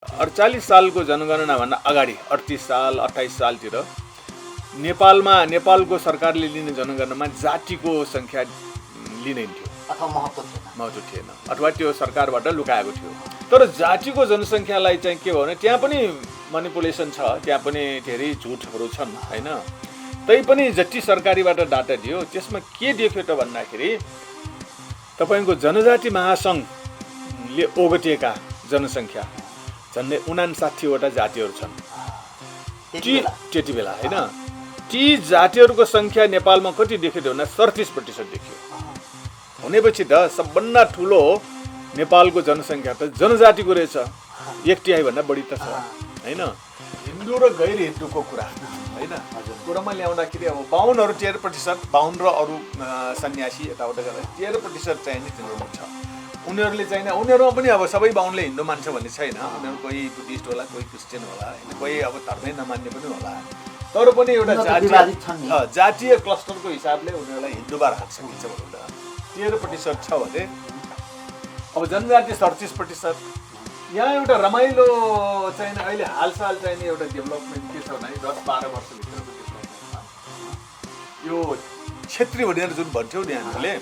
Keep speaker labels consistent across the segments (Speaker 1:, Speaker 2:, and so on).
Speaker 1: 48 सालको जनगणनाभन्दा अगाडि 38 साल 28 सालतिर नेपालको सरकारले लिने जनगणनामा जातिको सङ्ख्या लिँदैन थियो
Speaker 2: अथवा महत्त्व
Speaker 1: थिएन अथवा त्यो सरकारबाट लुकाएको थियो। तर जातिको जनसङ्ख्यालाई चाहिँ के भयो भने त्यहाँ पनि मनिपुलेसन छ, त्यहाँ पनि धेरै झुटहरू छन् हैन। तैपनि जति सरकारीबाट डाटा दियो त्यसमा के देख्यो त भन्दाखेरि तपाईको जनजाति महासङ्घले ओगटेका जनसङ्ख्या झन्डै 59वटा जातिहरू छन् त्यति बेला हैन। ती जातिहरूको सङ्ख्या नेपालमा कति देख्यो भने 37% देखियो। भनेपछि त सबभन्दा ठुलो नेपालको जनसङ्ख्या त जनजातिको रहेछ, 1/3 भन्दा बढी त छ हैन। हिन्दू र गैर हिन्दूको कुरा हैन कुरामा ल्याउँदाखेरि अब 52हरू 13%, 52 र अरू सन्यासी यताउता गरेर 13% चाहिँ नि तिनीहरू छ। उनीहरूले चाहिँ उनीहरूमा पनि अब सबै 52ले हिन्दू मान्छ भन्ने छैन। उनीहरू कोही बुद्धिस्ट होला, कोही क्रिस्चियन होला हैन, कोही अब धर्मै नमान्ने पनि होला। तर पनि एउटा जातीय क्लस्टरको हिसाबले उनीहरूलाई हिन्दूमा राख्न सकिन्छ भनेर 13% छ भने अब जनजाति 37%। यहाँ एउटा रमाइलो चाहिँ अहिले हालसाल चाहिँ एउटा डेभलपमेन्ट के छ भने 10-12 वर्षभित्रको डेभलपमेन्टमा यो क्षेत्री भनेर जुन भन्थ्यौ नि हामीले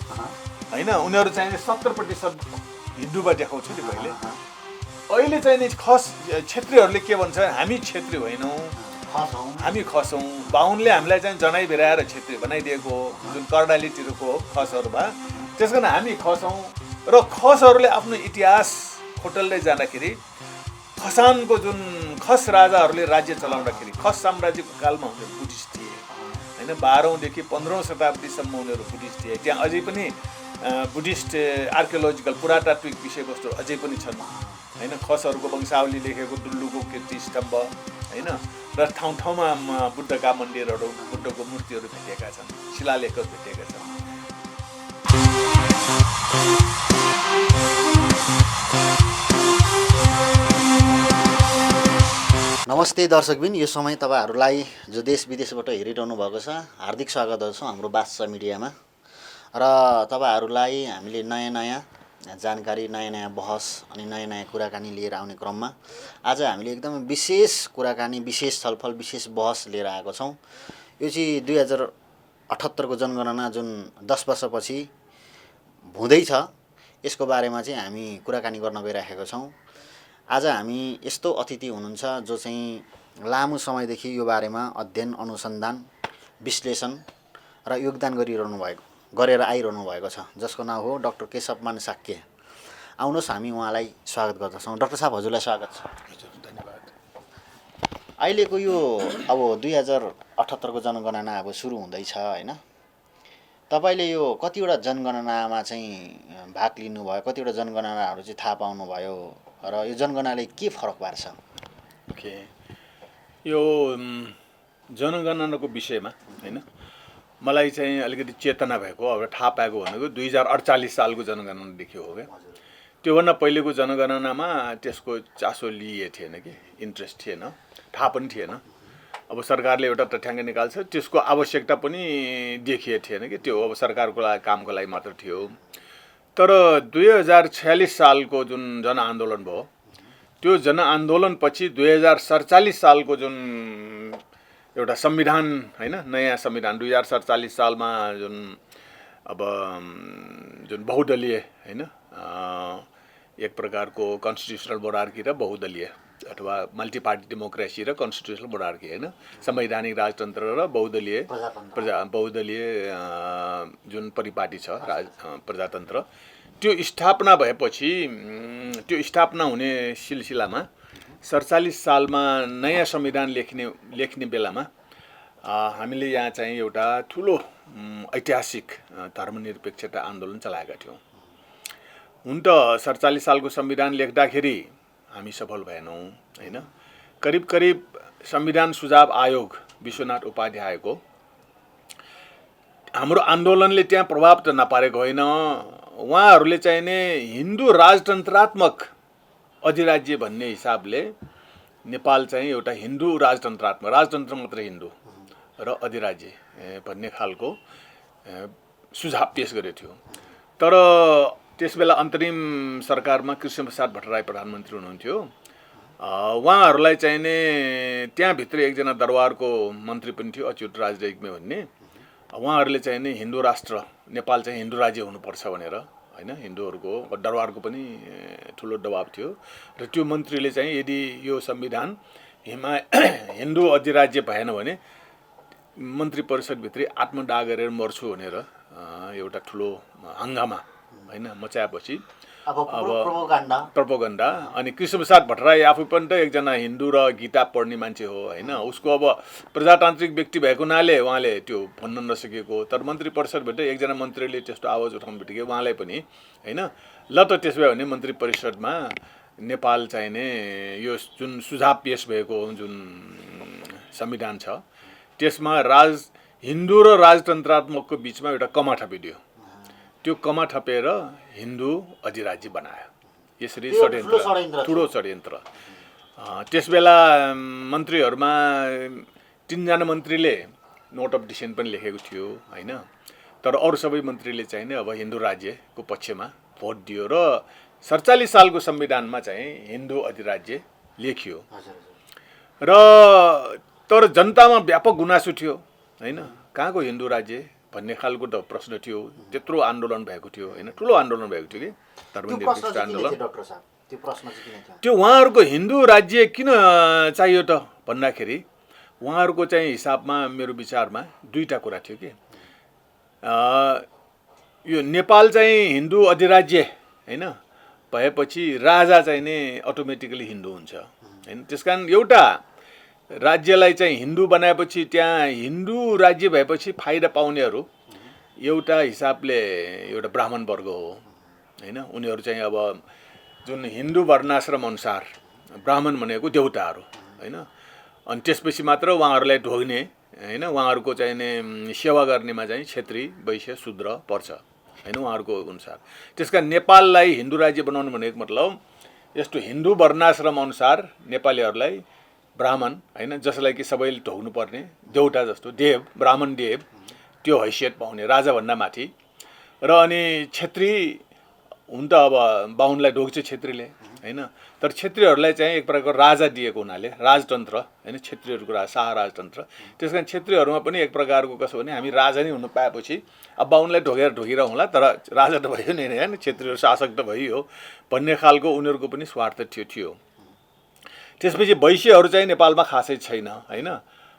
Speaker 1: हैन, उनीहरू चाहिँ 70% हिन्दूमा देखाउँछ नि पहिले। अहिले चाहिँ नि खस क्षेत्रीहरूले के भन्छ, हामी क्षेत्री होइनौँ, हामी खसौँ। 52ले हामीलाई चाहिँ जनाइ भेराएर क्षेत्री बनाइदिएको जुन कर्णालीतिरको खसहरूमा, त्यस कारण हामी खसौँ। र खसहरूले आफ्नो इतिहास खोटल्दै जाँदाखेरि खसानको जुन खस राजाहरूले राज्य चलाउँदाखेरि खस साम्राज्यको कालमा उनीहरू बुद्धिस्ट थिए हैन। 12औँदेखि 15औँ शताब्दीसम्म उनीहरू बुद्धिस्ट थिए। त्यहाँ अझै पनि बुद्धिस्ट आर्कियोलोजिकल पुरातात्विक विषयवस्तु अझै पनि छन् हैन। खसहरूको वंशावली लेखेको दुल्लुको कीर्ति स्तम्भ हैन, र ठाउँ ठाउँमा बुद्धका मन्दिरहरू, बुद्धको मूर्तिहरू भेटिएका छन्, शिलालेखहरू भेटिएका छन्।
Speaker 2: नमस्ते दर्शकबिन, यो समय तपाईहरूलाई जो देश विदेशबाट हेरिरहनु भएको छ हार्दिक स्वागत गर्छु हाम्रो बादशाह मिडियामा। र तपाईहरूलाई हामीले नयाँ नयाँ जानकारी, नयाँ नयाँ बहस अनि नयाँ नयाँ कुराकानी लिएर आउने क्रममा आज हामीले एकदमै विशेष कुराकानी, विशेष छलफल, विशेष बहस लिएर आएको छौँ। यो चाहिँ 2078को जनगणना जुन 10 वर्षपछि हुँदैछ, यसको बारेमा चाहिँ हामी कुराकानी गर्न गइराखेका छौँ। आज हामी यस्तो अतिथि हुनुहुन्छ जो चाहिँ लामो समयदेखि यो बारेमा अध्ययन, अनुसन्धान, विश्लेषण र योगदान गरेर आइरहनु भएको छ, जसको नाम हो डाक्टर केशवमान साक्य। आउनुहोस् हामी उहाँलाई स्वागत गर्दछौँ। डाक्टर साहब, हजुरलाई स्वागत छ।
Speaker 1: धन्यवाद।
Speaker 2: अहिलेको यो अब 2078को जनगणना अब सुरु हुँदैछ हैन। तपाईँले यो कतिवटा जनगणनामा चाहिँ भाग लिनुभयो, कतिवटा जनगणनाहरू चाहिँ थाहा पाउनुभयो र यो जनगणनाले के फरक पार्छ?
Speaker 1: ओके, यो जनगणनाको विषयमा हैन मलाई चाहिँ अलिकति चेतना भएको, अब थाहा पाएको भनेको 2048 सालको जनगणनादेखि हो क्या। त्योभन्दा पहिलेको जनगणनामा त्यसको चासो लिए थिएन कि, इन्ट्रेस्ट थिएन, थाहा पनि थिएन। अब सरकारले एउटा तथ्याङ्क निकाल्छ, त्यसको आवश्यकता पनि देखिए थिएन कि, त्यो अब सरकारको कामको लागि मात्र थियो। तर 2046 सालको जुन जनआन्दोलन भयो, त्यो जनआन्दोलनपछि 2047 सालको जुन एउटा संविधान हैन, नयाँ संविधान 2047 सालमा जुन अब जुन बहुदलीय हैन, एक प्रकारको कन्स्टिट्युसनल मोनार्की र बहुदलीय अथवा मल्टी पार्टी डेमोक्रेसी र कन्स्टिट्युसनल मोनार्की हैन, संवैधानिक राजतन्त्र र बहुदलीय जुन परिपाटी छ प्रजातन्त्र, त्यो स्थापना भएपछि, त्यो स्थापना हुने सिलसिलामा 47 सालमा नयाँ संविधान लेख्ने बेलामा हामीले यहाँ चाहिँ एउटा ठुलो ऐतिहासिक धर्मनिरपेक्षता आन्दोलन चलाएका थियौँ। हुन त 47 सालको संविधान लेख्दाखेरि हामी सफल भएनौँ हैन। करिब संविधान सुझाव आयोग विश्वनाथ उपाध्यायको हाम्रो आन्दोलनले त्यहाँ प्रभाव त नपारेको होइन। उहाँहरूले चाहिँ नि हिन्दू राजतन्त्रात्मक अधिराज्य भन्ने हिसाबले नेपाल चाहिँ एउटा हिन्दू राजतन्त्र मात्र हिन्दू र अधिराज्य भन्ने खालको सुझाव पेश गरेको थियो। तर त्यसबेला अन्तरिम सरकारमा कृष्णप्रसाद भट्टराई प्रधानमन्त्री हुनुहुन्थ्यो। उहाँहरूलाई चाहिने त्यहाँभित्र एकजना दरबारको मन्त्री पनि थियो अच्युत राज रेग्मी भन्ने। उहाँहरूले चाहिने हिन्दू राष्ट्र नेपाल चाहिँ हिन्दू राज्य हुनुपर्छ भनेर होइन, हिन्दूहरूको दरबारको पनि ठुलो दबाब थियो र त्यो मन्त्रीले चाहिँ यदि यो संविधान हिन्दू अधिराज्य भएन भने मन्त्री परिषदभित्रै आत्मदाह गरेर मर्छु भनेर एउटा ठुलो हङ्गामा होइन मचाएपछि
Speaker 2: अब प्रोपोगन्डा
Speaker 1: अनि कृष्णप्रसाद भट्टराई आफू पनि त एकजना हिन्दू र गीता पढ्ने मान्छे हो होइन, उसको अब प्रजातान्त्रिक व्यक्ति भएको हुनाले उहाँले त्यो भन्न नसकेको। तर मन्त्री परिषदभित्र एकजना मन्त्रीले त्यस्तो आवाज उठाउनु बित्तिकै उहाँलाई पनि होइन ल त त्यसो भए भने मन्त्री परिषदमा नेपाल चाहिने यो जुन सुझाव पेश भएको जुन संविधान छ त्यसमा हिन्दू र राजतन्त्रात्मकको बिचमा एउटा कमा थपिदियो। त्यो कमा थपेर हिन्दू अधिराज्य बनायो। यसरी ठुलो षड्यन्त्र। त्यसबेला मन्त्रीहरूमा 3 जना मन्त्रीले नोट अफ डिसेन्ट पनि लेखेको थियो होइन, तर अरू सबै मन्त्रीले चाहिँ अब हिन्दू राज्यको पक्षमा भोट दियो र 47 सालको संविधानमा चाहिँ हिन्दू अधिराज्य लेखियो र तर जनतामा व्यापक गुनासो थियो होइन, कहाँको हिन्दू राज्य भन्ने खालको त प्रश्न थियो। त्यत्रो आन्दोलन भएको थियो होइन, ठुलो आन्दोलन भएको थियो कि धर्मनिरपेक्ष आन्दोलन। त्यो उहाँहरूको हिन्दू राज्य किन चाहियो त भन्दाखेरि उहाँहरूको चाहिँ हिसाबमा मेरो विचारमा 2टा कुरा थियो कि यो नेपाल चाहिँ हिन्दू अधिराज्य होइन भएपछि राजा चाहिँ नै अटोमेटिकली हिन्दू हुन्छ होइन। त्यसकारण एउटा राज्यलाई चाहिँ हिन्दू बनाएपछि त्यहाँ हिन्दू राज्य भएपछि फाइदा पाउनेहरू एउटा हिसाबले एउटा ब्राह्मण वर्ग हो होइन। उनीहरू चाहिँ अब जुन हिन्दू वर्णाश्रम अनुसार ब्राह्मण भनेको देवताहरू होइन, अनि त्यसपछि मात्र उहाँहरूलाई ढोग्ने होइन, उहाँहरूको चाहिँ सेवा गर्नेमा चाहिँ क्षेत्री वैश्य शूद्र पर्छ होइन उहाँहरूको अनुसार। त्यसका नेपाललाई हिन्दू राज्य बनाउनु भनेको मतलब यस्तो हिन्दू वर्णाश्रम अनुसार नेपालीहरूलाई ब्राह्मण होइन जसलाई कि सबैले ढोग्नु पर्ने देउता जस्तो देव ब्राह्मण देव त्यो हैसियत पाउने राजाभन्दा माथि र अनि क्षेत्री हुन त अब बाहुनलाई ढोग्छ क्षेत्रीले होइन, तर क्षेत्रीहरूलाई चाहिँ एक प्रकारको राजा दिएको हुनाले राजतन्त्र होइन क्षेत्रीहरूको शाह राजतन्त्र। त्यस कारण क्षेत्रीहरूमा पनि एक प्रकारको कसो भने हामी राजा नै हुनु पाएपछि अब बाहुनलाई ढोगिरहँला तर राजा त भयो नि होइन, क्षेत्रीहरू शासक त भइयो भन्ने खालको उनीहरूको पनि स्वार्थ थियो। त्यसपछि वैश्यहरू चाहिँ नेपालमा खासै छैन होइन,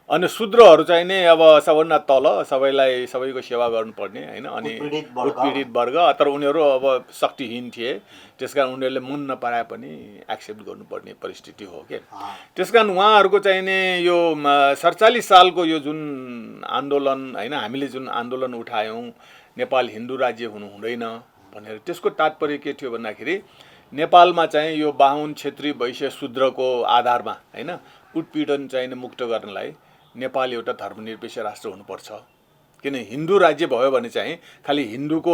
Speaker 1: अनि शूद्रहरू चाहिँ नै अब सबभन्दा तल सबैको सेवा गर्नुपर्ने होइन, अनि उत्पीडित वर्ग। तर उनीहरू अब शक्तिहीन थिए त्यसकारण उनीहरूले मन नपराए पनि एक्सेप्ट गर्नुपर्ने परिस्थिति हो के। त्यसकारण उहाँहरूको चाहिँ नि यो 47 सालको यो जुन आन्दोलन होइन हामीले जुन आन्दोलन उठायौँ नेपाल हिन्दू राज्य हुनु हुँदैन भनेर, त्यसको तात्पर्य के थियो भन्दाखेरि नेपालमा चाहिँ यो बाहुन क्षेत्री वैश्य शूद्रको आधारमा होइन उत्पीडन चाहिँ मुक्त गर्नलाई नेपाल एउटा धर्मनिरपेक्ष राष्ट्र हुनुपर्छ। किन हिन्दू राज्य भयो भने चाहिँ खालि हिन्दूको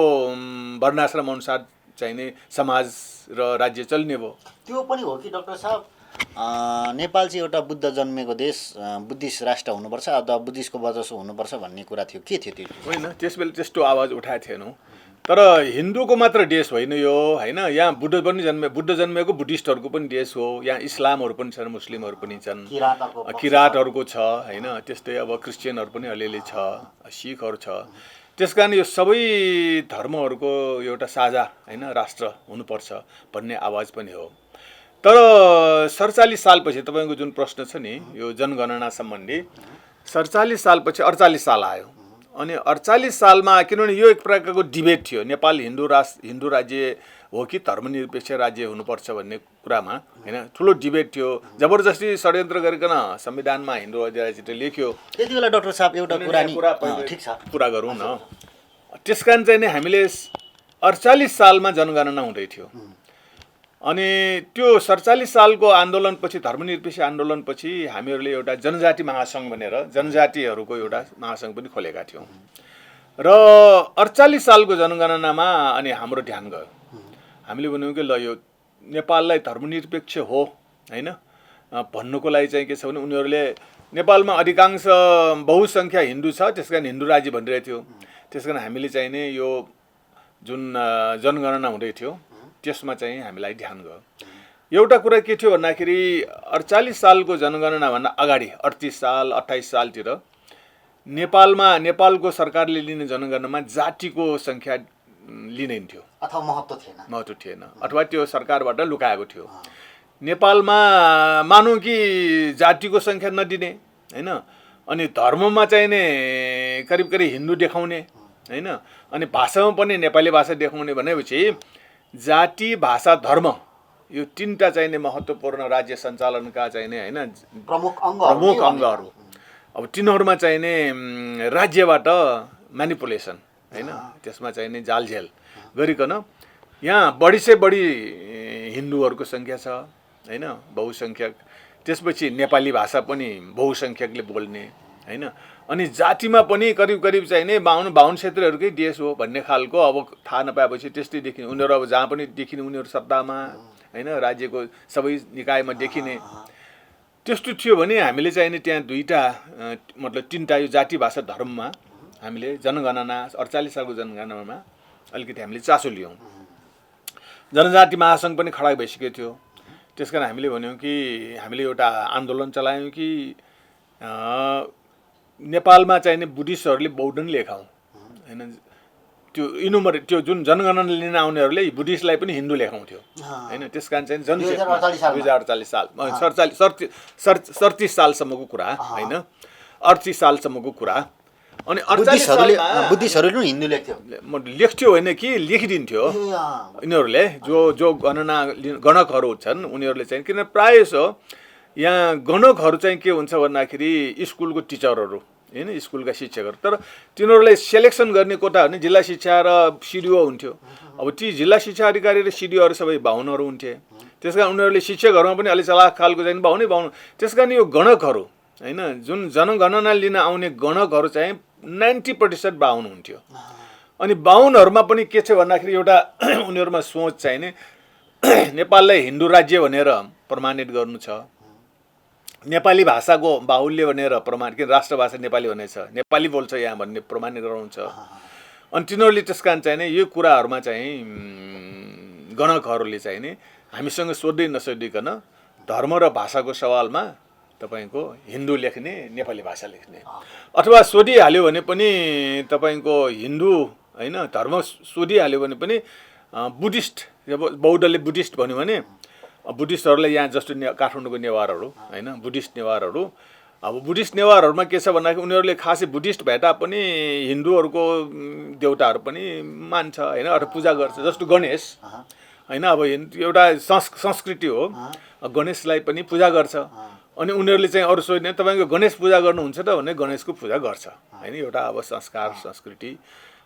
Speaker 1: वर्णाश्रम अनुसार चाहिने समाज र राज्य चल्ने भयो।
Speaker 2: त्यो पनि हो कि डाक्टर साहब नेपाल चाहिँ एउटा बुद्ध जन्मेको देश बुद्धिस्ट राष्ट्र हुनुपर्छ अथवा बुद्धिस्टको वर्चस्व हुनुपर्छ भन्ने कुरा थियो, के थियो त्यो?
Speaker 1: होइन त्यसबेला त्यस्तो आवाज उठाएको थिएनौँ, तर हिन्दूको मात्र देश होइन यो होइन, यहाँ बुद्ध जन्मेको बुद्धिस्टहरूको पनि देश हो। यहाँ इस्लामहरू पनि छन्, मुस्लिमहरू पनि छन्, किराँतहरूको छ होइन, त्यस्तै अब क्रिस्चियनहरू पनि अलिअलि छ, सिखहरू छ। त्यस कारण यो सबै धर्महरूको एउटा साझा होइन राष्ट्र हुनुपर्छ भन्ने आवाज पनि हो। तर 47 सालपछि तपाईँको जुन प्रश्न छ नि यो जनगणना सम्बन्धी 47 सालपछि 48 साल आयो, अनि 48 सालमा किनभने यो एक प्रकारको डिबेट थियो नेपाल हिन्दू राज्य हो कि धर्मनिरपेक्ष राज्य हुनुपर्छ भन्ने कुरामा होइन, ठुलो डिबेट थियो। जबरजस्ती षड्यन्त्र गरिकन संविधानमा हिन्दू अधिराज्य लेख्यो।
Speaker 2: त्यति बेला डाक्टर साहब एउटा
Speaker 1: कुरा गरौँ न। त्यस कारण चाहिँ नि हामीले 48 सालमा जनगणना हुँदै थियो, अनि त्यो 47 सालको आन्दोलनपछि धर्मनिरपेक्ष आन्दोलनपछि हामीहरूले एउटा जनजाति महासङ्घ भनेर जनजातिहरूको एउटा महासङ्घ पनि खोलेका थियौँ र 48 सालको जनगणनामा अनि हाम्रो ध्यान गयो। हामीले भन्यौँ कि ल यो नेपाललाई धर्मनिरपेक्ष हो होइन भन्नुको लागि चाहिँ के छ भने उनीहरूले नेपालमा अधिकांश बहुसङ्ख्या हिन्दू छ त्यस कारण हिन्दू राज्य भनिरहेको थियो। त्यस कारण हामीले चाहिँ नि यो जुन जनगणना हुँदै थियो त्यसमा चाहिँ हामीलाई ध्यान गयो। एउटा कुरा के थियो भन्दाखेरि 48 सालको जनगणनाभन्दा अगाडि 38 साल 28 सालतिर नेपालको सरकारले लिने जनगणनामा जातिको सङ्ख्या लिँदैन थियो
Speaker 2: अथवा महत्त्व
Speaker 1: थिएन अथवा त्यो सरकारबाट लुकाएको थियो। नेपालमा मानौँ कि जातिको सङ्ख्या नदिने होइन, अनि धर्ममा चाहिने करिब करिब हिन्दू देखाउने होइन, अनि भाषामा पनि नेपाली भाषा देखाउने भनेपछि जाति भाषा धर्म यो तीनटा चाहिने महत्त्वपूर्ण राज्य सञ्चालनका चाहिने होइन
Speaker 2: प्रमुख
Speaker 1: अङ्गहरू। अब तिनीहरूमा चाहिने राज्यबाट म्यानिपुलेसन होइन, त्यसमा चाहिने जालझेल गरिकन यहाँ बढी से बढी हिन्दूहरूको सङ्ख्या छ होइन, बहुसङ्ख्यक। त्यसपछि नेपाली भाषा पनि बहुसङ्ख्यकले बोल्ने होइन, अनि जातिमा पनि करिब करिब चाहिने 52 क्षेत्रहरूकै देश हो भन्ने खालको अब थाहा नपाएपछि त्यस्तै देखिने। उनीहरू अब जहाँ पनि देखिने उनीहरू सत्तामा होइन, राज्यको सबै निकायमा देखिने त्यस्तो थियो भने हामीले चाहिने त्यहाँ दुईटा मतलब तीनटा यो जाति भाषा धर्ममा हामीले जनगणना 48 सालको जनगणनामा अलिकति हामीले चासो लियौँ। जनजाति महासङ्घ पनि खडा भइसकेको थियो। त्यसकारण हामीले भन्यौँ कि हामीले एउटा आन्दोलन चलायौँ कि नेपालमा चाहिने बुद्धिस्टहरूले बौद्ध नै लेखाउँ होइन, त्यो जुन जनगणना लिन आउनेहरूले बुद्धिस्टलाई पनि हिन्दू लेखाउँथ्यो होइन। त्यस कारण चाहिँ 2048 साल 37 सालसम्मको कुरा होइन, 38 सालसम्मको कुरा। अनि 48 सालमा
Speaker 2: बुद्धिस्टहरूले पनि हिन्दू
Speaker 1: लेख्थ्यो होइन कि लेखिदिन्थ्यो यिनीहरूले जो गणकहरू छन् उनीहरूले चाहिँ। किन प्रायः सो यहाँ गणकहरू चाहिँ के हुन्छ भन्दाखेरि स्कुलको टिचरहरू होइन, स्कुलका शिक्षकहरू, तर तिनीहरूलाई सेलेक्सन गर्ने कोटा भने जिल्ला शिक्षा र सिडिओ हुन्थ्यो। अब ती जिल्ला शिक्षा अधिकारी र सिडिओहरू सबै बाहुनहरू हुन्थे। त्यस कारण उनीहरूले शिक्षकहरूमा पनि अलिक चलाक खालको चाहिँ बाहुन। त्यस कारण यो गणकहरू होइन, जुन जनगणना लिन आउने गणकहरू चाहिँ 90% बाहुन हुन्थ्यो। अनि बाहुनहरूमा पनि के छ भन्दाखेरि एउटा उनीहरूमा सोच चाहिने नेपाललाई हिन्दू राज्य भनेर प्रमाणित गर्नु छ, नेपाली भाषाको बाहुल्य भनेर प्रमाणित, किन राष्ट्रभाषा नेपाली भनेको छ, नेपाली बोल्छ यहाँ भन्ने प्रमाणित गराउनु छ। अनि तिनीहरूले त्यस कारण चाहिने यो कुराहरूमा चाहिँ गणकहरूले चाहिने हामीसँग सोध्दै नसोधिकन धर्म र भाषाको सवालमा तपाईँको हिन्दू लेख्ने, नेपाली भाषा लेख्ने, अथवा सोधिहाल्यो भने पनि तपाईँको हिन्दू होइन धर्म सोधिहाल्यो भने पनि बुद्धिस्ट, बौद्धले बुद्धिस्ट भन्यो भने बुद्धिस्टहरूलाई यहाँ जस्तो काठमाडौँको नेवारहरू होइन, बुद्धिस्ट नेवारहरू, अब बुद्धिस्ट नेवारहरूमा के छ भन्दाखेरि उनीहरूले खासै बुद्धिस्ट भए तापनि हिन्दूहरूको देवताहरू पनि मान्छ होइन, अथवा पूजा गर्छ। जस्तो गणेश होइन, अब एउटा संस्कृति हो, गणेशलाई पनि पूजा गर्छ। अनि उनीहरूले चाहिँ अरू सोध्ने तपाईँको गणेश पूजा गर्नुहुन्छ त भने गणेशको पूजा गर्छ होइन, एउटा अब संस्कार संस्कृति।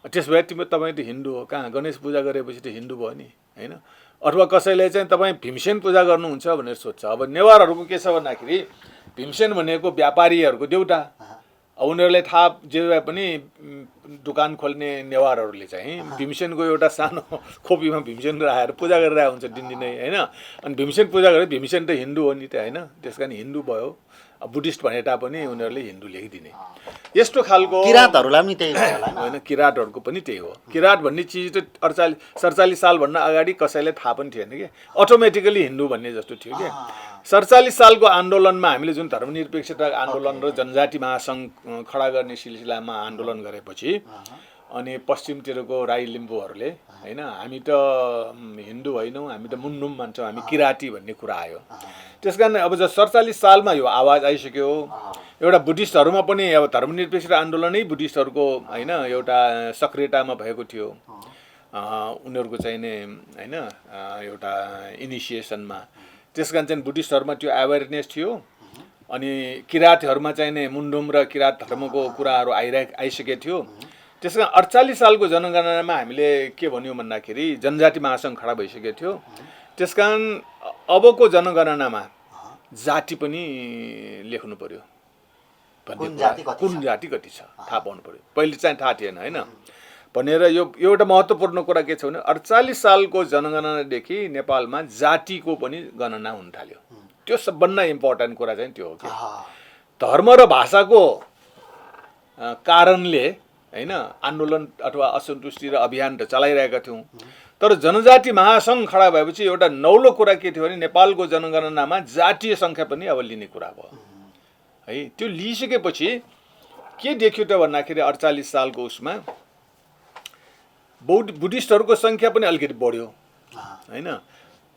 Speaker 1: त्यस भए तपाईँ त हिन्दू हो, कहाँ गणेश पूजा गरेपछि त हिन्दू भयो नि होइन। अथवा कसैले चाहिँ तपाईँ भीमसेन पूजा गर्नुहुन्छ भनेर सोध्छ। अब नेवारहरूको के छ भन्दाखेरि भीमसेन भनेको व्यापारीहरूको देउता। अब उनीहरूलाई थाहा जे भए पनि दोकान खोल्ने नेवारहरूले चाहिँ भीमसेनको एउटा सानो खोपीमा भीमसेन राखेर पूजा गरिरहेको हुन्छ दिनदिनै होइन। अनि भीमसेन पूजा गरे भीमसेन त हिन्दू हो नि त होइन, त्यस कारण हिन्दू भयो। अब बुद्धिस्ट भने तापनि उनीहरूले हिन्दू लेखिदिने यस्तो खालको।
Speaker 2: किराँतहरूलाई पनि त्यही
Speaker 1: होइन, किराँतहरूको पनि त्यही हो। किराँत भन्ने चिज त 47 सालभन्दा अगाडि कसैलाई थाहा पनि थिएन कि, अटोमेटिकली हिन्दू भन्ने जस्तो थियो कि। 47 सालको आन्दोलनमा हामीले जुन धर्मनिरपेक्षता आन्दोलन र जनजाति महासङ्घ खडा गर्ने सिलसिलामा आन्दोलन गरेपछि अनि पश्चिमतिरको राई लिम्बूहरूले होइन हामी त हिन्दू होइनौँ, हामी त मुन्डुम मान्छौँ, हामी किराँती भन्ने कुरा आयो। त्यस कारण अब 47 सालमा यो आवाज आइसक्यो। एउटा बुद्धिस्टहरूमा पनि अब धर्मनिरपेक्षता आन्दोलनै बुद्धिस्टहरूको होइन एउटा सक्रियतामा भएको थियो उनीहरूको चाहिने होइन एउटा इनिसिएसनमा। त्यस कारण चाहिँ बुद्धिस्टहरूमा त्यो अवेरनेस थियो। अनि किराँतहरूमा चाहिने मुन्डुम र किराँत धर्मको कुराहरू आइसकेको थियो। त्यस कारण 48 सालको जनगणनामा हामीले के भन्यौँ भन्दाखेरि जनजाति महासङ्घ खडा भइसकेको थियो। त्यस कारण अबको जनगणनामा जाति पनि लेख्नु पर्यो, कुन जाति कति छ थाहा पाउनु पर्यो। पहिले चाहिँ थाहा थिएन होइन भनेर यो एउटा महत्त्वपूर्ण कुरा के छ भने 48 सालको जनगणनादेखि नेपालमा जातिको पनि गणना हुन थाल्यो। त्यो सबभन्दा इम्पोर्टेन्ट कुरा चाहिँ त्यो हो कि धर्म र भाषाको कारणले होइन आन्दोलन अथवा असन्तुष्टि र अभियान त चलाइरहेका थियौँ, तर जनजाति महासङ्घ खडा भएपछि एउटा नौलो कुरा के थियो भने नेपालको जनगणनामा जातीय सङ्ख्या पनि अब लिने कुरा भयो है। त्यो लिइसकेपछि के देखियो त भन्दाखेरि 48 सालको उसमा बुद्धिस्टहरूको सङ्ख्या पनि अलिकति बढ्यो हैन।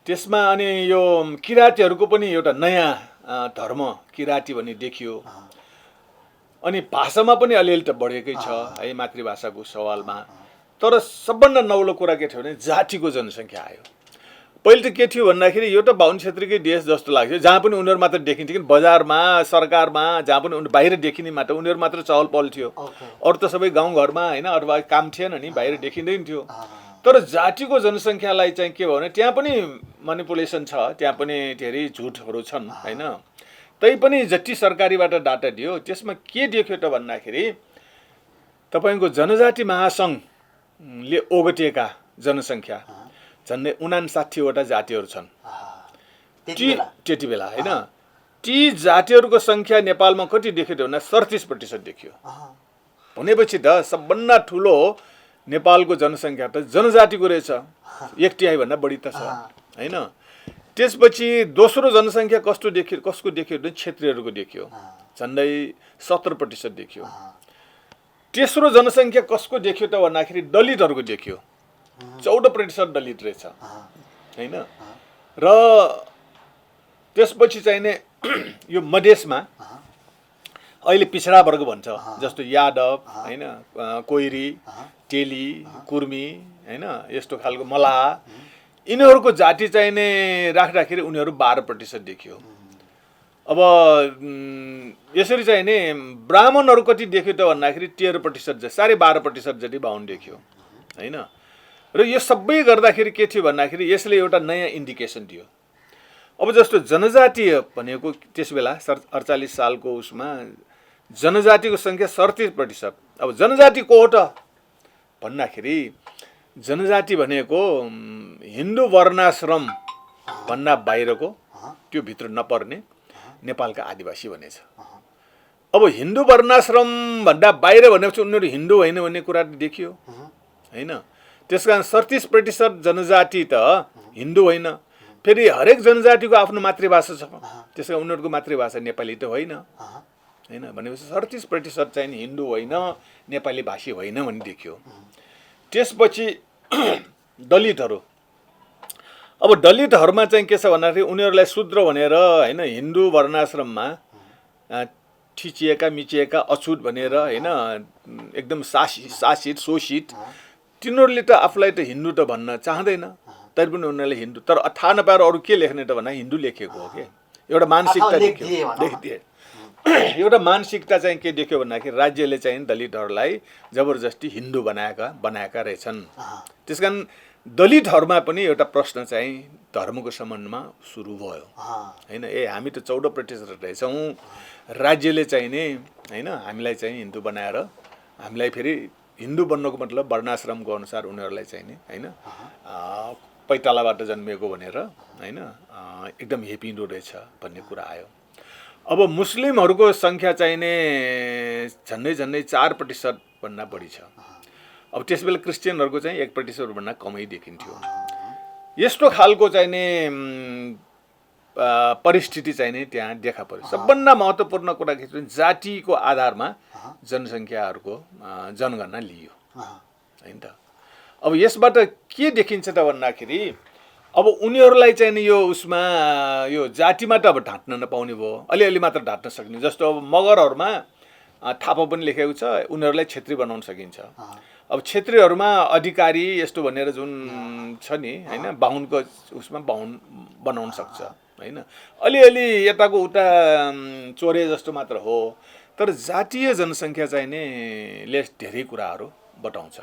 Speaker 1: त्यसमा अनि यो किराँतीहरूको पनि एउटा नयाँ धर्म किराँती भन्ने देखियो। अनि भाषामा पनि अलिअलि त बढेकै छ है मातृभाषाको सवालमा। तर सबभन्दा नौलो कुरा के थियो भने जातिको जनसङ्ख्या आयो। पहिले त के थियो भन्दाखेरि यो त बाहुन क्षेत्रीकै देश जस्तो लाग्थ्यो, जहाँ पनि उनीहरू मात्र देखिन्थ्यो कि बजारमा सरकारमा जहाँ पनि बाहिर देखिने मात्र उनीहरू मात्र चहल पहल थियो। अरू त सबै गाउँघरमा होइन अथवा काम थिएन नि, बाहिर देखिँदैन थियो। तर जातिको जनसङ्ख्यालाई चाहिँ के भयो भने त्यहाँ पनि मनिपुलेसन छ, त्यहाँ पनि धेरै झुटहरू छन् होइन। तैपनि जति सरकारीबाट डाटा दियो त्यसमा के देख्यो त भन्दाखेरि तपाईँको जनजाति महासङ्घले ओगटेका जनसङ्ख्या झन्डै 59वटा जातिहरू छन् त्यति बेला होइन। ती जातिहरूको सङ्ख्या नेपालमा कति देख्यो त भन्दा 37% देखियो। भनेपछि त सबभन्दा ठुलो नेपालको जनसङ्ख्या त जनजातिको रहेछ, 1/3 भन्दा बढी त छ होइन। त्यसपछि दोस्रो जनसङ्ख्या कसको देखियो भने क्षेत्रीहरूको देखियो, झन्डै 17% देखियो। तेस्रो जनसङ्ख्या कसको देखियो त भन्दाखेरि दलितहरूको देखियो, 14% दलित रहेछ होइन। र त्यसपछि चाहिँ नि यो मधेसमा अहिले पिछडा वर्ग भन्छ जस्तो यादव होइन, कोइरी, तेली, कुर्मी होइन, यस्तो खालको मलाह, यिनीहरूको जाति चाहिँ नि राख्दाखेरि उनीहरू 12% देखियो। अब यसरी चाहिँ नि ब्राह्मणहरू कति देखियो त भन्दाखेरि 13%, 12.5% जति बाहुन देखियो होइन। र यो सबै गर्दाखेरि के थियो भन्दाखेरि यसले एउटा नयाँ इन्डिकेसन दियो। अब जस्तो जनजातीय भनेको त्यस बेला 48 सालको उसमा जनजातिको सङ्ख्या 37%। अब जनजाति को हो त भन्दाखेरि जनजाति भनेको हिन्दू वर्णाश्रम भन्दा बाहिरको, त्यो भित्र नपर्ने नेपालका आदिवासी भनेछ। अब हिन्दू वर्णाश्रम भन्दा बाहिर भनेपछि उनीहरू हिन्दू होइन भन्ने कुरा देखियो होइन। त्यस कारण 37% जनजाति त हिन्दू होइन। फेरि हरेक जनजातिको आफ्नो मातृभाषा छ, त्यस कारण उनीहरूको मातृभाषा नेपाली त होइन होइन। भनेपछि 37% चाहिँ हिन्दू होइन, नेपाली भाषी होइन भन्ने देखियो। त्यसपछि दलितहरू, अब दलितहरूमा चाहिँ के छ भन्दाखेरि उनीहरूलाई शूद्र भनेर होइन हिन्दू वर्णाश्रममा थिचिएका मिचिएका अछुत भनेर होइन एकदम शासित शोषित, तिनीहरूले त आफूलाई त हिन्दू त भन्न चाहँदैन, तर पनि उनीहरूले हिन्दू, तर थाहा नपाएर अरू के लेख्ने त भन्दा हिन्दू लेखेको हो कि एउटा मानसिकता देखियो। एउटा मानसिकता चाहिँ के देख्यो भन्दाखेरि राज्यले चाहिँ दलितहरूलाई जबरजस्ती हिन्दू बनाएका रहेछन्। त्यस कारण दलितहरूमा पनि एउटा प्रश्न चाहिँ धर्मको सम्बन्धमा सुरु भयो होइन। हामी त 14% रहेछौँ, राज्यले चाहिँ नि होइन हामीलाई चाहिँ हिन्दू बनाएर हामीलाई फेरि हिन्दू बन्नुको मतलब वर्णाश्रमको अनुसार उनीहरूलाई चाहिँ नि होइन पैतालाबाट जन्मिएको भनेर होइन एकदम हेपिँदो रहेछ भन्ने कुरा आयो। अब मुस्लिमहरूको सङ्ख्या चाहिँ नि झन्डै 4% भन्दा बढी छ। अब त्यसबेला क्रिस्चियनहरूको चाहिँ 1% भन्दा कमै देखिन्थ्यो। यस्तो खालको चाहिँ नि परिस्थिति चाहिँ नि त्यहाँ देखा पर्यो। सबभन्दा महत्त्वपूर्ण कुरा के छ, जातिको आधारमा जनसङ्ख्याहरूको जनगणना लियो होइन त। अब यसबाट के देखिन्छ त भन्दाखेरि अब उनीहरूलाई चाहिँ नि यो उसमा यो जातिमा त अब ढाँट्न नपाउने भयो, अलिअलि मात्र ढाँट्न सक्ने। जस्तो अब मगरहरूमा थापा पनि लेखेको छ, उनीहरूलाई क्षेत्री बनाउन सकिन्छ। अब क्षेत्रीहरूमा अधिकारी यस्तो भनेर जुन छ नि होइन बाहुनको उसमा बाहुन बनाउन सक्छ होइन। अलिअलि यताको उता चोरे जस्तो मात्र हो, तर जातीय जनसङ्ख्या चाहिँ नि ले धेरै कुराहरू बताउँछ।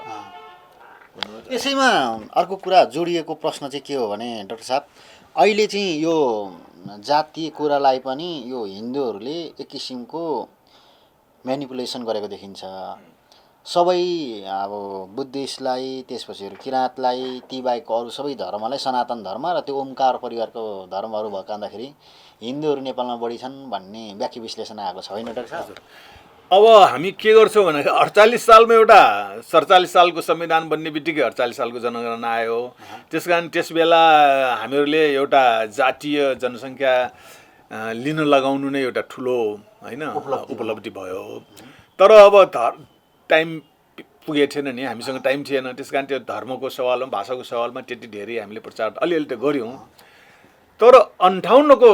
Speaker 2: यसैमा अर्को कुरा जोडिएको प्रश्न चाहिँ के हो भने डाक्टर साहब, अहिले चाहिँ यो जातीय कुरालाई पनि यो हिन्दूहरूले एक किसिमको म्यानिपुलेसन गरेको देखिन्छ। सबै अब बुद्धिस्टलाई, त्यसपछि किराँतलाई, ती बाहेकको अरू सबै धर्मलाई सनातन धर्म र त्यो ओमकार परिवारको धर्महरू भएको हुँदाखेरि हिन्दूहरू नेपालमा बढी छन् भन्ने व्याख्या विश्लेषण आएको छ होइन डाक्टर साहब?
Speaker 1: अब हामी के गर्छौँ भने 48 सालमा एउटा 47 सालको संविधान बन्ने बित्तिकै 48 सालको जनगणना आयो। त्यस कारण त्यस बेला हामीहरूले एउटा जातीय जनसङ्ख्या लिन लगाउनु नै एउटा ठुलो होइन उपलब्धि भयो। तर अब टाइम पुगेको थिएन नि, हामीसँग टाइम थिएन। त्यस कारण त्यो धर्मको सवालमा भाषाको सवालमा त्यति धेरै हामीले प्रचार अलिअलि त गऱ्यौँ। तर 58 को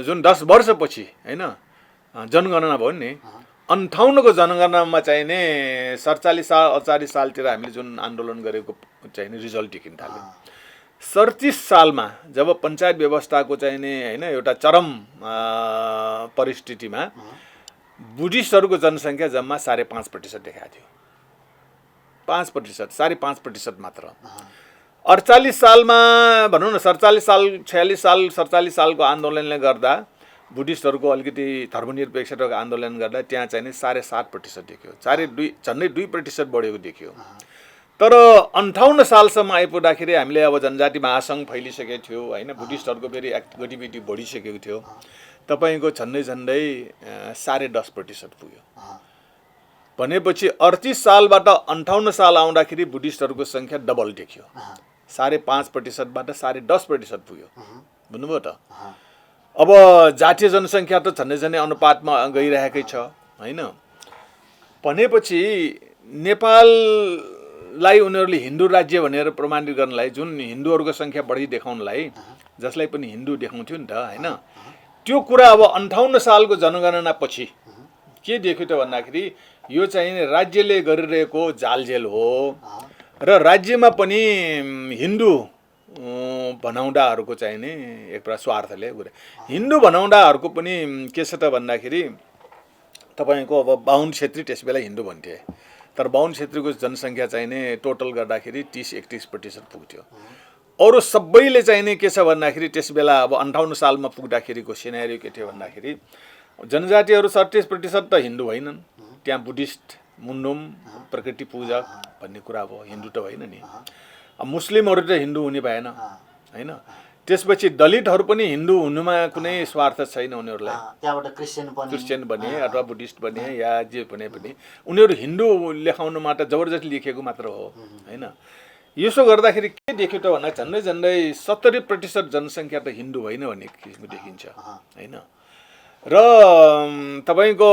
Speaker 1: जुन 10 वर्षपछि होइन जनगणना भयो नि, 58 को जनगणनामा चाहिँ नि 47 साल 48 सालतिर हामीले जुन आन्दोलन गरेको चाहिँ नि रिजल्ट देखिन थाल्यो। 37 सालमा जब पञ्चायत व्यवस्थाको चाहिँ नि होइन एउटा चरम परिस्थितिमा बुद्धिस्टहरूको जनसङ्ख्या जम्मा 5.5% देखाएको थियो। 5%, 5.5% मात्र। 48 सालमा भनौँ न 47 साल 46 साल 47 सालको आन्दोलनले गर्दा बुद्धिस्टहरूको अलिकति धर्मनिरपेक्षताको आन्दोलन गर्दा त्यहाँ चाहिँ नि 7.5% देखियो। झन्डै 2% बढेको देखियो। तर 58 सालसम्म आइपुग्दाखेरि हामीले अब जनजाति महासङ्घ फैलिसकेको थियो होइन, बुद्धिस्टहरूको फेरि एक्टिभिटी बढिसकेको थियो। तपाईँको झन्डै 10.5% पुग्यो। भनेपछि 38 सालबाट 58 साल आउँदाखेरि बुद्धिस्टहरूको सङ्ख्या डबल देखियो। 5.5%बाट 10.5% पुग्यो। बुझ्नुभयो त? अब जातीय जनसङ्ख्या त झन्डै अनुपातमा गइरहेकै छ होइन। भनेपछि नेपाललाई उनीहरूले हिन्दू राज्य भनेर प्रमाणित गर्नलाई, जुन हिन्दूहरूको सङ्ख्या बढी देखाउनलाई, जसलाई पनि हिन्दू देखाउँथ्यो नि त होइन, त्यो कुरा अब 58 सालको जनगणना पछि के देख्यो त भन्दाखेरि यो चाहिँ राज्यले गरिरहेको जालझेल हो र राज्यमा पनि हिन्दू भनाउँदाहरूको चाहिँ नि एक प्रकार स्वार्थले गरे। हिन्दू भनाउँदाहरूको पनि के छ त भन्दाखेरि तपाईँको अब 52 क्षेत्री त्यस बेला हिन्दू भन्थे। तर 52 क्षेत्रीको जनसङ्ख्या चाहिँ नि टोटल गर्दाखेरि 30-31% पुग्थ्यो। अरू सबैले चाहिँ नि के छ भन्दाखेरि त्यस बेला अब 58 सालमा पुग्दाखेरिको सिनेरियो के थियो भन्दाखेरि जनजातिहरू 37% त हिन्दू होइनन्। त्यहाँ बुद्धिस्ट, मुन्डुम, प्रकृति पूजक भन्ने कुरा भयो, हिन्दू त होइन नि। अब मुस्लिमहरू त हिन्दू हुने भएन होइन। त्यसपछि दलितहरू पनि हिन्दू हुनुमा कुनै स्वार्थ छैन उनीहरूलाई।
Speaker 2: त्यहाँबाट क्रिस्चियन
Speaker 1: बने अथवा बुद्धिस्ट बने या जे भने पनि उनीहरू हिन्दू लेखाउनुमा त जबरजस्ती लेखेको मात्र हो होइन। यसो गर्दाखेरि के देख्यो त भन्दा झन्डै 70% जनसङ्ख्या त हिन्दू होइन भन्ने किसिमको देखिन्छ होइन। र तपाईँको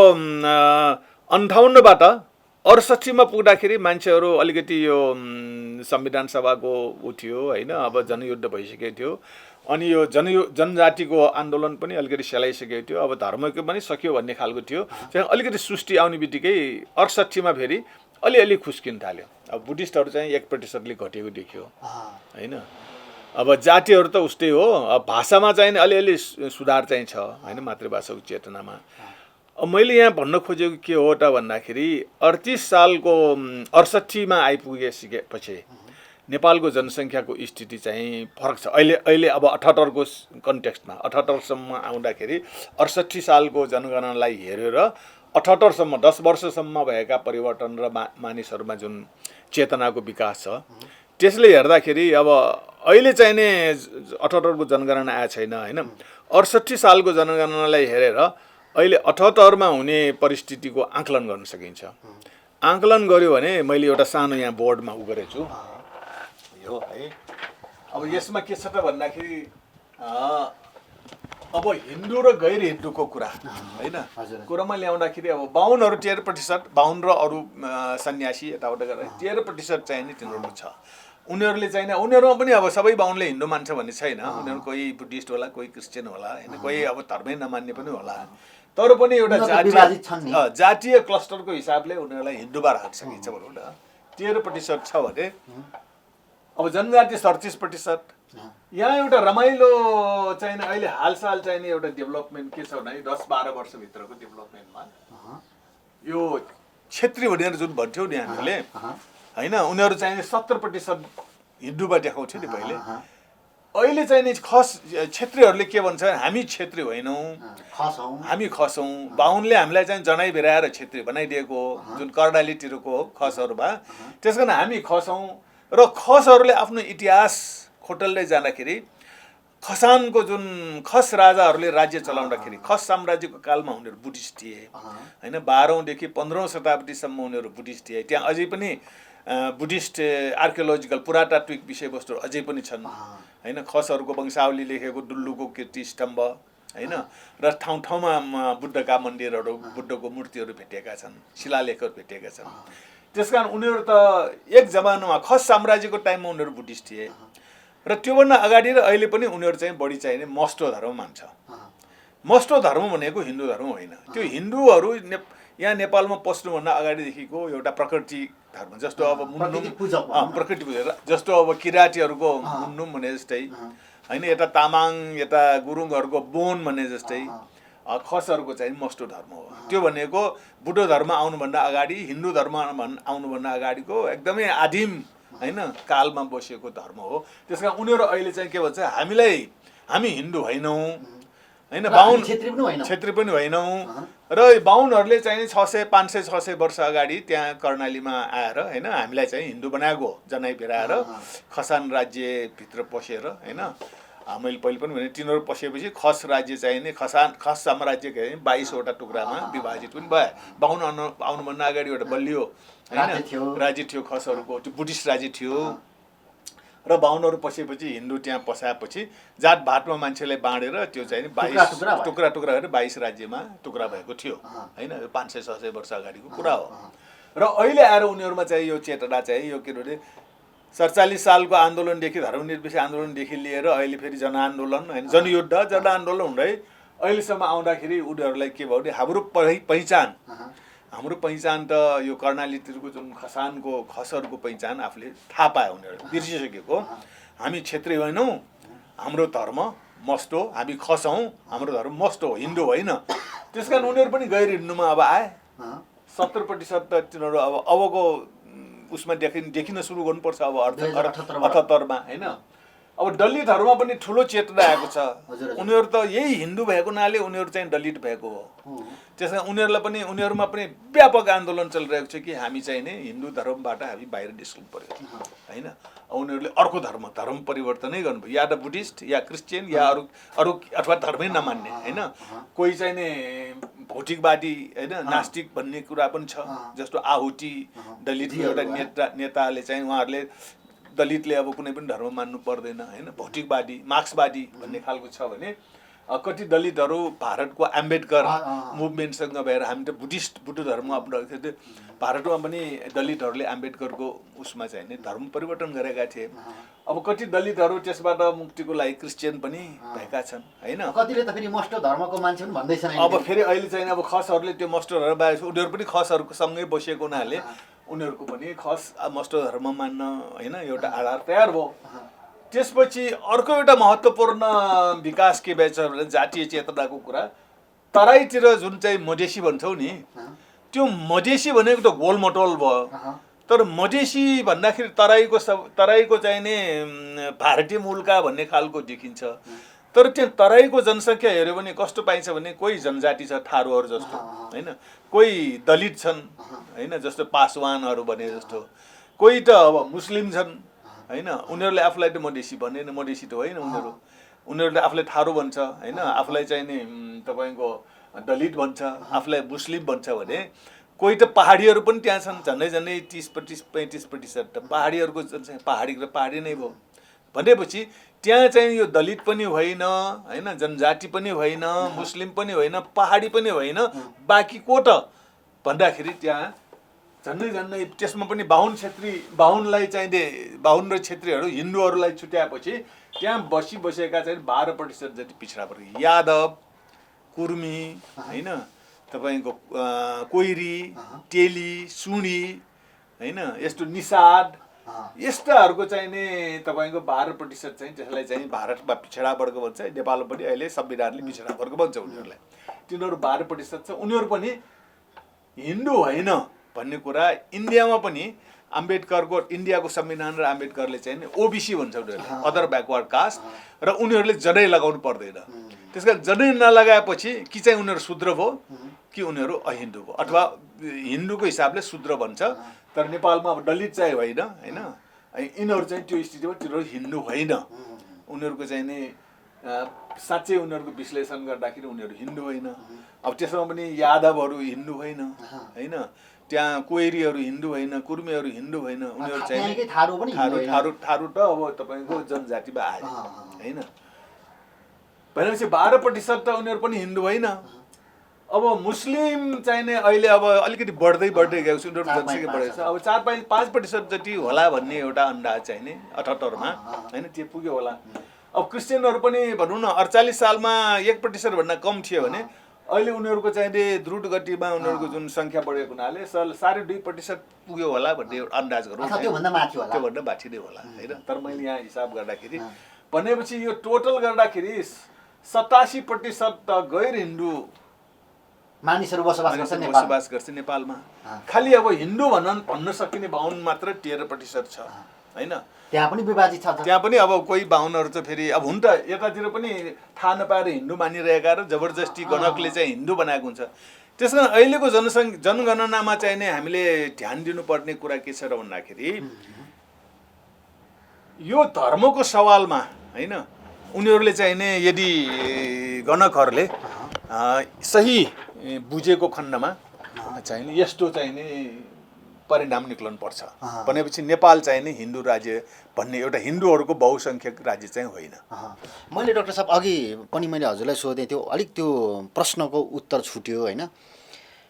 Speaker 1: 58बाट 68मा पुग्दाखेरि मान्छेहरू अलिकति यो संविधान सभाको उठ्यो होइन। अब जनयुद्ध भइसकेको थियो अनि यो जनजातिको आन्दोलन पनि अलिकति सेलाइसकेको थियो। अब धर्मको पनि सक्यो भन्ने खालको थियो। चाहिँ अलिकति सृष्टि आउने बित्तिकै 68मा फेरि अलिअलि खुस्किन थाल्यो। अब बुद्धिस्टहरू चाहिँ 1%ले घटेको देखियो होइन। अब जातिहरू त उस्तै हो। अब भाषामा चाहिँ अलिअलि सुधार चाहिँ छ होइन, मातृभाषाको चेतनामा। अब मैले यहाँ भन्न खोजेको के हो त भन्दाखेरि 38 सालको 68मा आइपुगेपछि नेपालको जनसङ्ख्याको स्थिति चाहिँ फरक छ। अहिले अब 78को कन्टेक्स्टमा 78सम्म आउँदाखेरि 68 सालको जनगणनालाई हेरेर 78सम्म 10 वर्षसम्म भएका परिवर्तन र मानिसहरूमा जुन चेतनाको विकास छ त्यसले हेर्दाखेरि अब अहिले चाहिँ नि 78को जनगणना आएको छैन होइन। 68 सालको जनगणनालाई हेरेर अहिले 78मा हुने परिस्थितिको आकलन गर्न सकिन्छ। आकलन गर्यो भने मैले एउटा सानो यहाँ बोर्डमा उ गरेको छु यो है। अब यसमा के छ त भन्दाखेरि अब हिन्दू र गैर हिन्दूको कुरा होइन कुरामा ल्याउँदाखेरि अब 52हरू 13%, 52 र अरू सन्यासी यताउता गरेर 13% चाहिँ नि तिनीहरू छ। उनीहरूले चाहिँ उनीहरूमा पनि अब सबै 52ले हिन्दू मान्छ भन्ने छैन। उनीहरू कोही बुद्धिस्ट होला, कोही क्रिस्चियन होला होइन, कोही अब धर्मै नमान्ने पनि होला। तर पनि एउटा जातीय क्लस्टरको हिसाबले उनीहरूलाई हिन्दूमा राख्न सकिन्छ भनौँ न। 13% छ भने अब जनजाति 37%। यहाँ एउटा रमाइलो चाहिँ अहिले हालसाल चाहिँ नि एउटा डेभलपमेन्ट के छ भने 10-12 वर्षभित्रको डेभलपमेन्टमा यो क्षेत्री भनेर जुन भन्थ्यौ नि हामीले होइन, उनीहरू चाहिँ 70% हिन्दूमा देखाउँथ्यो नि पहिले। अहिले चाहिँ नि खस क्षेत्रीहरूले के भन्छ, हामी क्षेत्री होइनौँ, हामी खसौँ। 52ले हामीलाई चाहिँ जनाइ भेराएर क्षेत्री बनाइदिएको जुन कर्णालीतिरको खसहरूमा, त्यस कारण हामी खसौँ। र खसहरूले आफ्नो इतिहास खोटल्दै जाँदाखेरि खसानको जुन खस राजाहरूले राज्य चलाउँदाखेरि खस साम्राज्यको कालमा उनीहरू बुद्धिस्ट थिए होइन 12औँदेखि 15औँ शताब्दीसम्म उनीहरू बुद्धिस्ट थिए त्यहाँ अझै पनि बुद्धिस्ट आर्कियोलोजिकल पुरातात्विक विषयवस्तुहरू अझै पनि छन् होइन खसहरूको वंशावली लेखेको दुल्लुको कीर्ति स्तम्भ होइन र ठाउँ ठाउँमा बुद्धका मन्दिरहरू बुद्धको मूर्तिहरू भेटिएका छन् शिलालेखहरू भेटिएका छन् त्यसकारण उनीहरू त एक जमानामा खस साम्राज्यको टाइममा उनीहरू बुद्धिस्ट थिए र त्योभन्दा अगाडि र अहिले पनि उनीहरू चाहिँ बढी चाहिने मस्टो धर्म मान्छ मस्टो धर्म भनेको हिन्दू धर्म होइन त्यो हिन्दूहरू यहाँ नेपालमा पस्नुभन्दा अगाडिदेखिको एउटा प्रकृति धर्म जस्तो अब मुन्नुम प्रकृति पूजा जस्तो अब किराँतीहरूको मुन्नुम भने जस्तै होइन यता तामाङ यता गुरुङहरूको बोन भने जस्तै खसहरूको चाहिँ मस्टो धर्म हो त्यो भनेको बुद्ध धर्म आउनुभन्दा अगाडि हिन्दू धर्म आउनुभन्दा अगाडिको एकदमै आदिम होइन कालमा बसेको धर्म हो त्यसकारण उनीहरू अहिले चाहिँ के भन्छ हामी हिन्दू होइनौँ होइन बाहुन क्षेत्री पनि होइनौँ र बाहुनहरूले चाहिँ 500-600 वर्ष अगाडि त्यहाँ कर्णालीमा आएर होइन हामीलाई चाहिँ हिन्दू बनाएको जनाइ भिराएर खसान राज्यभित्र पसेर होइन मैले पहिले पनि भने तिनीहरू पसेपछि खस राज्य चाहिने खस साम्राज्य 22वटा टुक्रामा विभाजित पनि भयो बाहुन आउनुभन्दा अगाडि एउटा बलियो होइन राज्य थियो खसहरूको त्यो बुद्धिस्ट राज्य थियो र बाहुनहरू पसेपछि हिन्दू त्यहाँ पसाएपछि जात भातमा मान्छेलाई बाँडेर त्यो चाहिँ 22 टुक्रा गरेर 22 राज्यमा टुक्रा भएको थियो होइन 500-600 वर्ष अगाडिको कुरा हो र अहिले आएर उनीहरूमा चाहिँ यो चेतना चाहिँ यो के अरे 47 सालको आन्दोलनदेखि धर्मनिरपेक्ष आन्दोलनदेखि लिएर अहिले फेरि जनआन्दोलन होइन जनआन्दोलन हुँदै अहिलेसम्म आउँदाखेरि उनीहरूलाई के भयो भने हाम्रो पहिचान त यो कर्णालीतिरको जुन खसहरूको पहिचान आफूले थाहा पायो उनीहरू बिर्सिसकेको हामी क्षेत्री होइनौँ हाम्रो धर्म मस्ट हो हामी खस हौँ हाम्रो धर्म मस्ट हो हिन्दू होइन त्यसकारण उनीहरू पनि गैर हिन्दूमा अब आए 70% त तिनीहरू अबको उसमा देखिन सुरु गर्नुपर्छ अब 78मा होइन अब दलितहरूमा पनि ठुलो चेतना आएको छ उनीहरू त यही हिन्दू भएको नाले उनीहरू चाहिँ दलित भएको हो त्यसमा उनीहरूमा पनि व्यापक आन्दोलन चलिरहेको छ कि हामी चाहिँ नि हिन्दू धर्मबाट हामी बाहिर निस्कनु पर्यो होइन उनीहरूले अर्को धर्म परिवर्तनै गर्नुभयो या त बुद्धिस्ट या क्रिस्चियन या अरू अथवा धर्मै नमान्ने होइन कोही चाहिँ नि भौतिकवादी होइन नास्तिक भन्ने कुरा पनि छ जस्तो आहुति दलित एउटा नेताले चाहिँ उहाँहरूले दलितले अब कुनै पनि धर्म मान्नु पर्दैन होइन भौतिकवादी मार्क्सवादी भन्ने खालको छ भने कति दलितहरू भारतको अम्बेडकर मुभमेन्टसँग भएर हामी त बुद्ध धर्म अपनाएको थियो भारतमा पनि दलितहरूले अम्बेडकरको उसमा चाहिँ नि धर्म परिवर्तन गरेका थिए अब कति दलितहरू त्यसबाट मुक्तिको लागि क्रिस्चियन पनि भएका छन् होइन
Speaker 2: कतिले त फेरि मस्ट धर्मको मान्छे पनि भन्दैछन्
Speaker 1: अब फेरि अहिले चाहिँ अब खसहरूले त्यो मस्ट धर्म बारे उनीहरू पनि खसहरूको सँगै बसेको हुनाले उनीहरूको पनि खस मस्ट धर्म मान्न होइन एउटा आधार तयार भयो त्यसपछि अर्को एउटा महत्त्वपूर्ण विकास के भएछ भने जातीय चेतनाको कुरा तराईतिर जुन चाहिँ मधेसी भन्छौ नि त्यो मधेसी भनेको त गोलमटोल भयो तर मधेसी भन्दाखेरि तराईको चाहिँ नि भारतीय मूलका भन्ने खालको देखिन्छ तर त्यहाँ तराईको जनसङ्ख्या हेऱ्यो भने कस्तो पाइन्छ भने कोही जनजाति छ थारूहरू जस्तो होइन कोही दलित छन् होइन जस्तो पासवानहरू भने जस्तो कोही त अब मुस्लिम छन् होइन उनीहरूले आफूलाई त मधेसी भनेन मधेसी त होइन उनीहरूले आफूलाई थारू भन्छ होइन आफूलाई चाहिँ नि तपाईँको दलित भन्छ आफूलाई मुस्लिम भन्छ भने कोही त पहाडीहरू पनि त्यहाँ छन् झन्डै 30-35% त पहाडीहरूको पहाडी नै भयो भनेपछि त्यहाँ चाहिँ यो दलित पनि होइन होइन जनजाति पनि होइन मुस्लिम पनि होइन पहाडी पनि होइन बाँकी को त भन्दाखेरि त्यहाँ झन्डै त्यसमा पनि बाहुनलाई चाहिँ बाहुन र क्षेत्रीहरू हिन्दूहरूलाई छुट्याएपछि त्यहाँ बसेका चाहिँ 12% जति पिछडा वर्ग यादव कुर्मी होइन तपाईँको कोइरी तेली सुडी होइन यस्तो निषाद यस्ताहरूको चाहिँ नि तपाईँको 12% चाहिँ त्यसलाई चाहिँ भारतमा पिछडा वर्ग भन्छ नेपालमा पनि अहिले संविधानले पिछडा वर्ग भन्छ उनीहरूलाई तिनीहरू 12% छ उनीहरू पनि हिन्दू होइन भन्ने कुरा इन्डियामा पनि इन्डियाको संविधान र अम्बेडकरले चाहिँ ओबिसी भन्छ उनीहरूले अदर ब्याकवर्ड कास्ट र उनीहरूले जनै लगाउनु पर्दैन त्यसकारण जनै नलगाएपछि कि चाहिँ उनीहरू शूद्र भयो कि उनीहरू अहिन्दू भयो अथवा हिन्दूको हिसाबले शूद्र भन्छ तर नेपालमा अब दलित चाहिँ होइन होइन यिनीहरू चाहिँ त्यो स्थितिमा तिनीहरू हिन्दू होइन उनीहरूको चाहिँ नि साँच्चै उनीहरूको विश्लेषण गर्दाखेरि उनीहरू हिन्दू होइन। अब त्यसमा पनि यादवहरू हिन्दू होइन होइन, त्यहाँ कोइरीहरू हिन्दू होइन, कुर्मेहरू हिन्दू होइन, उनीहरू चाहिँ थारू त अब तपाईँको जनजातिमा आयो होइन। भनेपछि 12% त उनीहरू पनि हिन्दू होइन। अब मुस्लिम चाहिने अहिले अब अलिकति बढ्दै गएको छ, उनीहरूको जनसङ्ख्या बढेको छ। अब 4-5% जति होला भन्ने एउटा अन्दाज चाहिने 78मा होइन, त्यो पुग्यो होला। अब क्रिस्चियनहरू पनि भनौँ न 48 सालमा 1% भन्दा कम थियो भने अहिले उनीहरूको चाहिने द्रुत गतिमा उनीहरूको जुन सङ्ख्या बढेको हुनाले 2.5% पुग्यो होला भन्ने अन्दाज गरौँ,
Speaker 2: त्योभन्दा
Speaker 1: माथि नै होला होइन। तर मैले यहाँ हिसाब गर्दाखेरि भनेपछि यो टोटल गर्दाखेरि 87% त गैर हिन्दू
Speaker 2: मानिसहरू
Speaker 1: बसोबास गर्छ नेपालमा। खालि अब हिन्दू भन्न सकिने बाहुन मात्र 13% छ होइन।
Speaker 2: त्यहाँ पनि विभाजित छ।
Speaker 1: त्यहाँ पनि अब कोही बाहुनहरू चाहिँ फेरि अब हुन त यतातिर पनि थाहा नपाएर हिन्दू मानिरहेका र जबरजस्ती गणकले चाहिँ हिन्दू बनाएको हुन्छ। त्यस कारण अहिलेको जनगणनामा चाहिँ नै हामीले ध्यान दिनुपर्ने कुरा के छ र भन्दाखेरि यो धर्मको सवालमा होइन, उनीहरूले चाहिँ नै यदि गणकहरूले सही बुझेको खण्डमा चाहिँ नि यस्तो चाहिँ नि परिणाम निक्लनु पर्छ भनेपछि नेपाल चाहिँ नि हिन्दू राज्य भन्ने एउटा हिन्दूहरूको बहुसङ्ख्यक राज्य चाहिँ होइन।
Speaker 2: मैले डाक्टर साहब अघि पनि मैले हजुरलाई सोधेँ, त्यो अलिक त्यो प्रश्नको उत्तर छुट्यो होइन।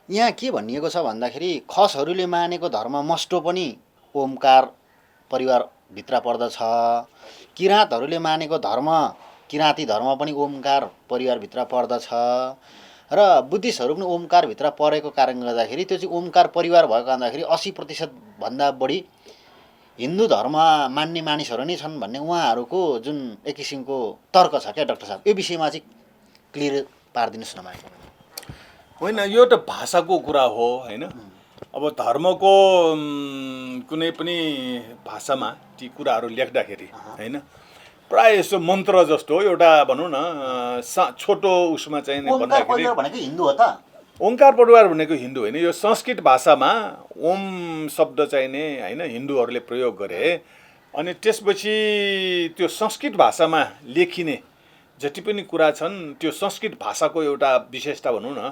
Speaker 2: यहाँ के भनिएको छ भन्दाखेरि खसहरूले मानेको धर्म मस्टो पनि ओमकार परिवारभित्र पर्दछ, किराँतहरूले मानेको धर्म किराँती धर्म पनि ओमकार परिवारभित्र पर्दछ र बुद्धिस्टहरू पनि ओमकारभित्र परेको कारणले गर्दाखेरि त्यो चाहिँ ओमकार परिवार भएको कारणदाखेरि 80% भन्दा बढी हिन्दू धर्म मान्ने मानिसहरू नै छन् भन्ने उहाँहरूको जुन एक किसिमको तर्क छ क्या डाक्टर साहब, यो विषयमा चाहिँ क्लियर पारिदिनुहोस् न मलाई।
Speaker 1: होइन, यो त भाषाको कुरा हो होइन। अब धर्मको कुनै पनि भाषामा ती कुराहरू लेख्दाखेरि होइन प्राय यसो मन्त्र जस्तो एउटा भनौँ न छोटो उसमा चाहिँ भन्दाखेरि
Speaker 2: हिन्दू हो त।
Speaker 1: ओंकार परिवार भनेको हिन्दू होइन, यो संस्कृत भाषामा ओम शब्द चाहिँ नै होइन हिन्दूहरूले प्रयोग गरे। अनि त्यसपछि त्यो संस्कृत भाषामा लेखिने जति पनि कुरा छन् त्यो संस्कृत भाषाको एउटा विशेषता भनौँ न,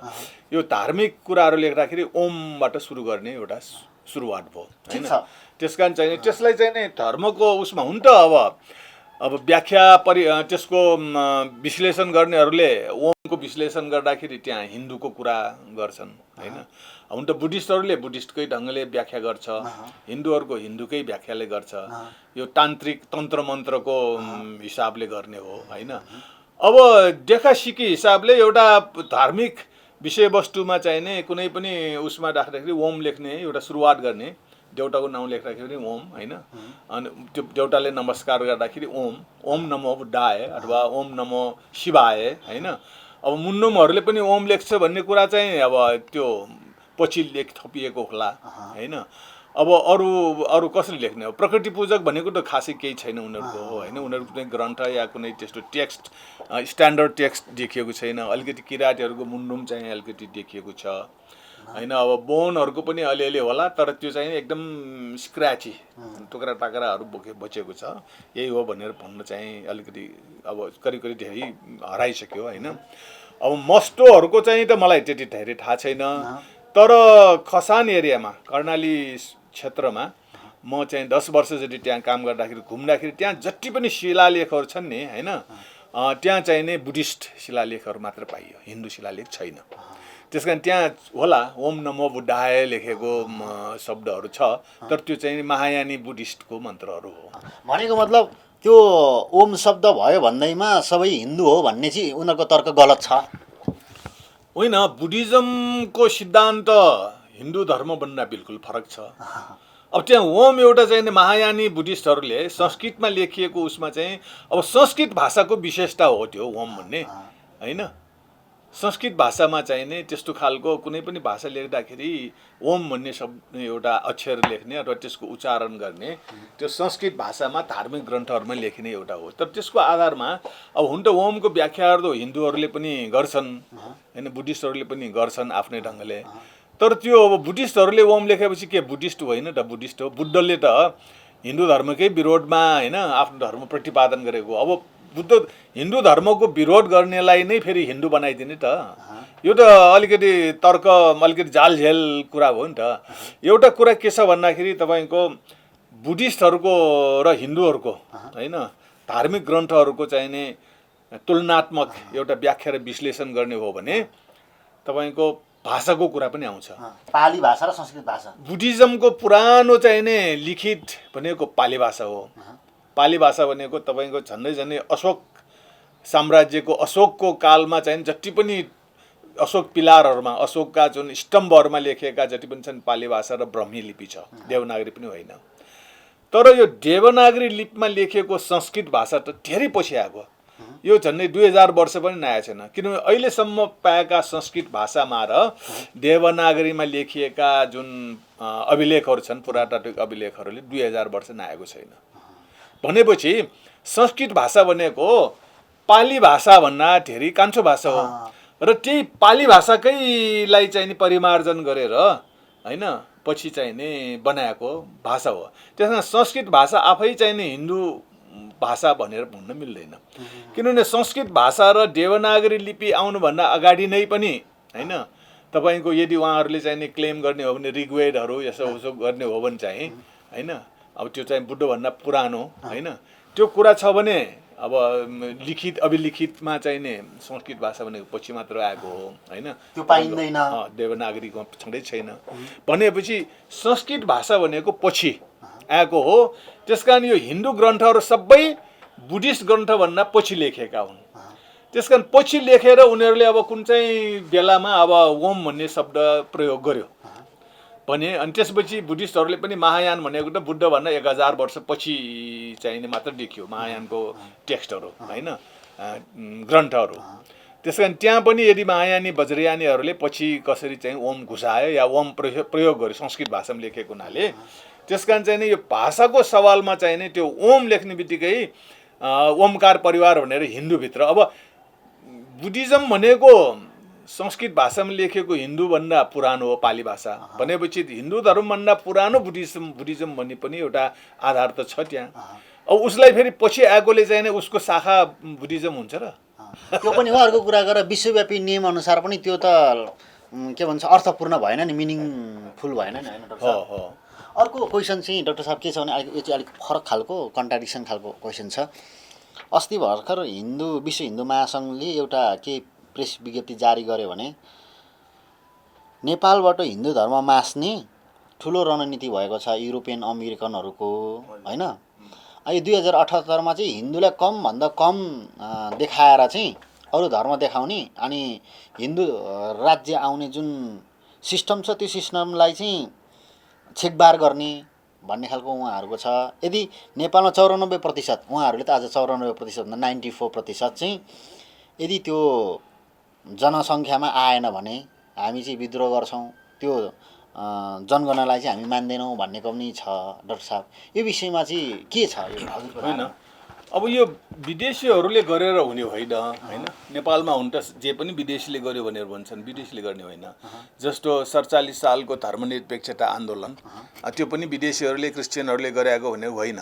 Speaker 1: यो धार्मिक कुराहरू लेख्दाखेरि ओमबाट सुरु गर्ने एउटा सुरुवात भयो होइन। त्यस कारण चाहिँ त्यसलाई चाहिँ नै धर्मको उसमा हुन त अब व्याख्या त्यसको विश्लेषण गर्नेहरूले ओमको विश्लेषण गर्दाखेरि त्यहाँ हिन्दूको कुरा गर्छन् होइन। हुन त बुद्धिस्टहरूले बुद्धिस्टकै ढङ्गले व्याख्या गर्छ, हिन्दूहरूको हिन्दूकै व्याख्याले गर्छ, यो तान्त्रिक तन्त्र मन्त्रको हिसाबले गर्ने हो होइन। अब देखासिकी हिसाबले एउटा धार्मिक विषयवस्तुमा चाहिँ नै कुनै पनि उसमा राख्दाखेरि ओम लेख्ने एउटा सुरुवात गर्ने, देउटाको नाउँ लेख्दाखेरि ओम होइन। अनि त्यो देउटाले नमस्कार गर्दाखेरि ओम नमो बुद्धाय अथवा ओम नमो शिवाय होइन। अब मुन्नुमहरूले पनि ओम लेख्छ भन्ने कुरा चाहिँ अब त्यो पछि थपिएको होला होइन। अब अरू कसरी लेख्ने हो, प्रकृति पूजक भनेको त खासै केही छैन उनीहरूको होइन। उनीहरूको कुनै ग्रन्थ या कुनै त्यस्तो टेक्स्ट स्ट्यान्डर्ड टेक्स्ट देखिएको छैन। अलिकति किराँतीहरूको मुन्नुम चाहिँ अलिकति देखिएको छ होइन। अब बोनहरूको पनि अलिअलि होला तर त्यो चाहिँ एकदम स्क्र्याची टुक्रा टाक्राहरू बचेको छ। यही हो भनेर भन्न चाहिँ अलिकति अब करिब धेरै हराइसक्यो होइन। अब मस्टोहरूको चाहिँ त मलाई त्यति धेरै थाहा छैन, तर खसान एरियामा कर्णाली क्षेत्रमा म चाहिँ 10 वर्ष जति त्यहाँ काम गर्दाखेरि घुम्दाखेरि त्यहाँ जति पनि शिलालेखहरू छन् नि होइन, त्यहाँ चाहिँ नै बुद्धिस्ट शिलालेखहरू मात्र पाइयो, हिन्दू शिलालेख छैन। त्यस कारण त्यहाँ होला ओम नमो बुद्धाय लेखेको शब्दहरू छ, तर त्यो चाहिँ महायानी बुद्धिस्टको मन्त्रहरू हो।
Speaker 2: भनेको मतलब त्यो ओम शब्द भयो भन्दैमा सबै हिन्दू हो भन्ने चाहिँ उनीहरूको तर्क गलत छ
Speaker 1: होइन। बुद्धिज्मको सिद्धान्त हिन्दू धर्मभन्दा बिल्कुल फरक छ। अब त्यहाँ ओम एउटा चाहिँ महायानी बुद्धिस्टहरूले संस्कृतमा लेखिएको उसमा चाहिँ अब संस्कृत भाषाको विशेषता हो त्यो ओम भन्ने होइन। संस्कृत भाषामा चाहिँ नै त्यस्तो खालको कुनै पनि भाषा लेख्दाखेरि ओम भन्ने शब्द एउटा अक्षर लेख्ने अथवा त्यसको उच्चारण गर्ने त्यो संस्कृत भाषामा धार्मिक ग्रन्थहरूमा लेखिने एउटा हो। तर त्यसको आधारमा अब हुन त ओमको व्याख्याहरू हिन्दूहरूले पनि गर्छन् होइन, बुद्धिस्टहरूले पनि गर्छन् आफ्नै ढङ्गले। तर त्यो अब बुद्धिस्टहरूले ओम लेखेपछि के बुद्धिस्ट होइन त, बुद्धिस्ट हो। बुद्धले त हिन्दू धर्मकै विरोधमा होइन आफ्नो धर्म प्रतिपादन गरेको। अब हिन्दू धर्मको विरोध गर्नेलाई नै फेरि हिन्दू बनाइदिने त यो त अलिकति तर्क अलिकति जालझेल कुरा हो नि त। एउटा कुरा के छ भन्दाखेरि तपाईँको बुद्धिस्टहरूको र हिन्दूहरूको होइन धार्मिक ग्रन्थहरूको चाहिने तुलनात्मक एउटा व्याख्या र विश्लेषण गर्ने हो भने तपाईँको भाषाको कुरा पनि आउँछ।
Speaker 2: पाली भाषा र संस्कृत भाषा।
Speaker 1: बुद्धिज्मको पुरानो चाहिने लिखित भनेको पाली भाषा हो। पाली भाषा भनेको तपाईँको झन्डै झन्डै अशोक साम्राज्यको अशोकको कालमा चाहिँ जति पनि अशोक पिलारहरूमा अशोकका जुन स्तम्भहरूमा लेखिएका जति पनि छन् पाली भाषा र ब्रह्मी लिपि छ, देवनागरी पनि होइन। तर यो देवनागरी लिपिमा लेखिएको संस्कृत भाषा त धेरै पछि आएको। यो झन्डै 2000 वर्ष पनि नआएको छैन, किनभने अहिलेसम्म पाएका संस्कृत भाषामा र देवनागरीमा लेखिएका जुन अभिलेखहरू छन् पुरातात्विक अभिलेखहरूले 2000 वर्ष नआएको छैन। भनेपछि संस्कृत भाषा भनेको पाली भाषा भन्दा धेरै कान्छो भाषा हो र त्यही पाली भाषाकैलाई चाहिँ नि परिमार्जन गरेर होइन पछि चाहिँ नि बनाएको भाषा हो। त्यसमा संस्कृत भाषा आफै चाहिँ नि हिन्दू भाषा भनेर भन्न मिल्दैन, किनभने संस्कृत भाषा र देवनागरी लिपि आउनुभन्दा अगाडि नै पनि होइन तपाईँको यदि उहाँहरूले चाहिँ नि क्लेम गर्ने हो भने ऋग्वेदहरू यसो उसो गर्ने हो भने चाहिँ होइन अब त्यो चाहिँ बुद्धभन्दा पुरानो होइन त्यो कुरा छ भने अब लिखित अभिलिखितमा चाहिँ नि संस्कृत भाषा भनेको पछि मात्र आएको हो होइन,
Speaker 2: त्यो पाइँदैन,
Speaker 1: देवनागरीको छँदै छैन। भनेपछि संस्कृत भाषा भनेको पछि आएको हो। त्यसकारण यो हिन्दू ग्रन्थहरू सबै बुद्धिस्ट ग्रन्थभन्दा पछि लेखेका हुन्। त्यसकारण पछि लेखेर उनीहरूले अब कुन चाहिँ बेलामा अब ओम भन्ने शब्द प्रयोग गर्यो भने अनि त्यसपछि बुद्धिस्टहरूले पनि महायान भनेको त बुद्धभन्दा 1000 वर्ष पछि चाहिने मात्र लेख्यो महायानको टेक्स्टहरू होइन ग्रन्थहरू। त्यस कारण त्यहाँ पनि यदि महायानी वज्रयानीहरूले पछि कसरी चाहिँ ओम घुसायो या ओम प्रयोग गर्यो संस्कृत भाषामा लेखेको हुनाले त्यस कारण चाहिँ नि यो भाषाको सवालमा चाहिँ नि त्यो ओम लेख्ने बित्तिकै ओमकार परिवार भनेर हिन्दूभित्र अब बुद्धिज्म भनेको संस्कृत भाषामा लेखेको हिन्दूभन्दा पुरानो हो पाली भाषा भनेपछि हिन्दू धर्मभन्दा पुरानो बुद्धिज्म भन्ने पनि एउटा आधार त छ त्यहाँ। अब उसलाई फेरि पछि आएकोले चाहिँ उसको शाखा बुद्धिज्म हुन्छ र
Speaker 2: त्यो पनि हो। अर्को कुरा गरेर विश्वव्यापी नियम अनुसार पनि त्यो त के भन्छ अर्थपूर्ण भएन नि, मिनिङफुल भएन नि होइन डाक्टर साहब। अर्को क्वेसन चाहिँ डाक्टर साहब के छ भने यो चाहिँ अलिक फरक खालको कन्ट्राडिक्सन खालको क्वेसन छ। अस्ति भर्खर विश्व हिन्दू महासङ्घले एउटा के प्रेस विज्ञप्ति जारी गर्यो भने नेपालबाट हिन्दू धर्म मास्ने ठुलो रणनीति भएको छ युरोपियन अमेरिकनहरूको होइन। यो 2078मा चाहिँ हिन्दूलाई कमभन्दा कम देखाएर चाहिँ अरू धर्म देखाउने अनि हिन्दू राज्य आउने जुन सिस्टम छ त्यो सिस्टमलाई चाहिँ छेकबार गर्ने भन्ने खालको उहाँहरूको छ। यदि नेपालमा 94%, उहाँहरूले त आज 94% 94% चाहिँ यदि त्यो जनसङ्ख्यामा आएन भने हामी चाहिँ विद्रोह गर्छौँ, त्यो जनगणनालाई चाहिँ हामी मान्दैनौँ भन्नेको पनि छ। डाक्टर साहब यो विषयमा चाहिँ के छ यो
Speaker 1: होइन? अब यो विदेशीहरूले गरेर हुने होइन होइन, नेपालमा हुन त जे पनि विदेशीले गर्यो भनेर भन्छन्, विदेशीले गर्ने होइन। जस्तो 47 सालको धर्मनिरपेक्षता आन्दोलन त्यो पनि विदेशीहरूले क्रिस्चियनहरूले गरेको भनेर होइन,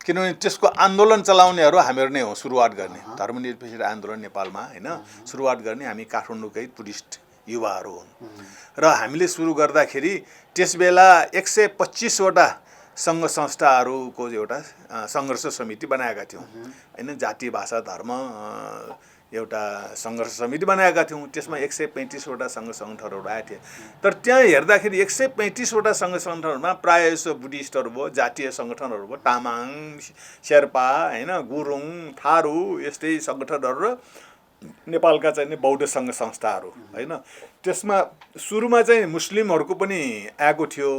Speaker 1: किनभने त्यसको आन्दोलन चलाउनेहरू हामीहरू नै हो सुरुवात गर्ने। धर्मनिरपेक्षता आन्दोलन नेपालमा होइन सुरुवात गर्ने हामी काठमाडौँकै बुद्धिस्ट युवाहरू हुन् र हामीले सुरु गर्दाखेरि त्यसबेला 125वटा सङ्घ संस्थाहरूको एउटा सङ्घर्ष समिति बनाएका थियौँ होइन। जाति भाषा धर्म एउटा सङ्घर्ष समिति बनाएका थियौँ। त्यसमा 135वटा सङ्घ सङ्गठनहरू आएका थिए। तर त्यहाँ हेर्दाखेरि 135वटा सङ्घ सङ्गठनहरूमा प्रायः जसो बुद्धिस्टहरू भयो, जातीय सङ्गठनहरू भयो, तामाङ शेर्पा होइन गुरुङ थारू यस्तै सङ्गठनहरू र नेपालका चाहिँ बौद्ध सङ्घ संस्थाहरू होइन। त्यसमा सुरुमा चाहिँ मुस्लिमहरूको पनि आएको थियो,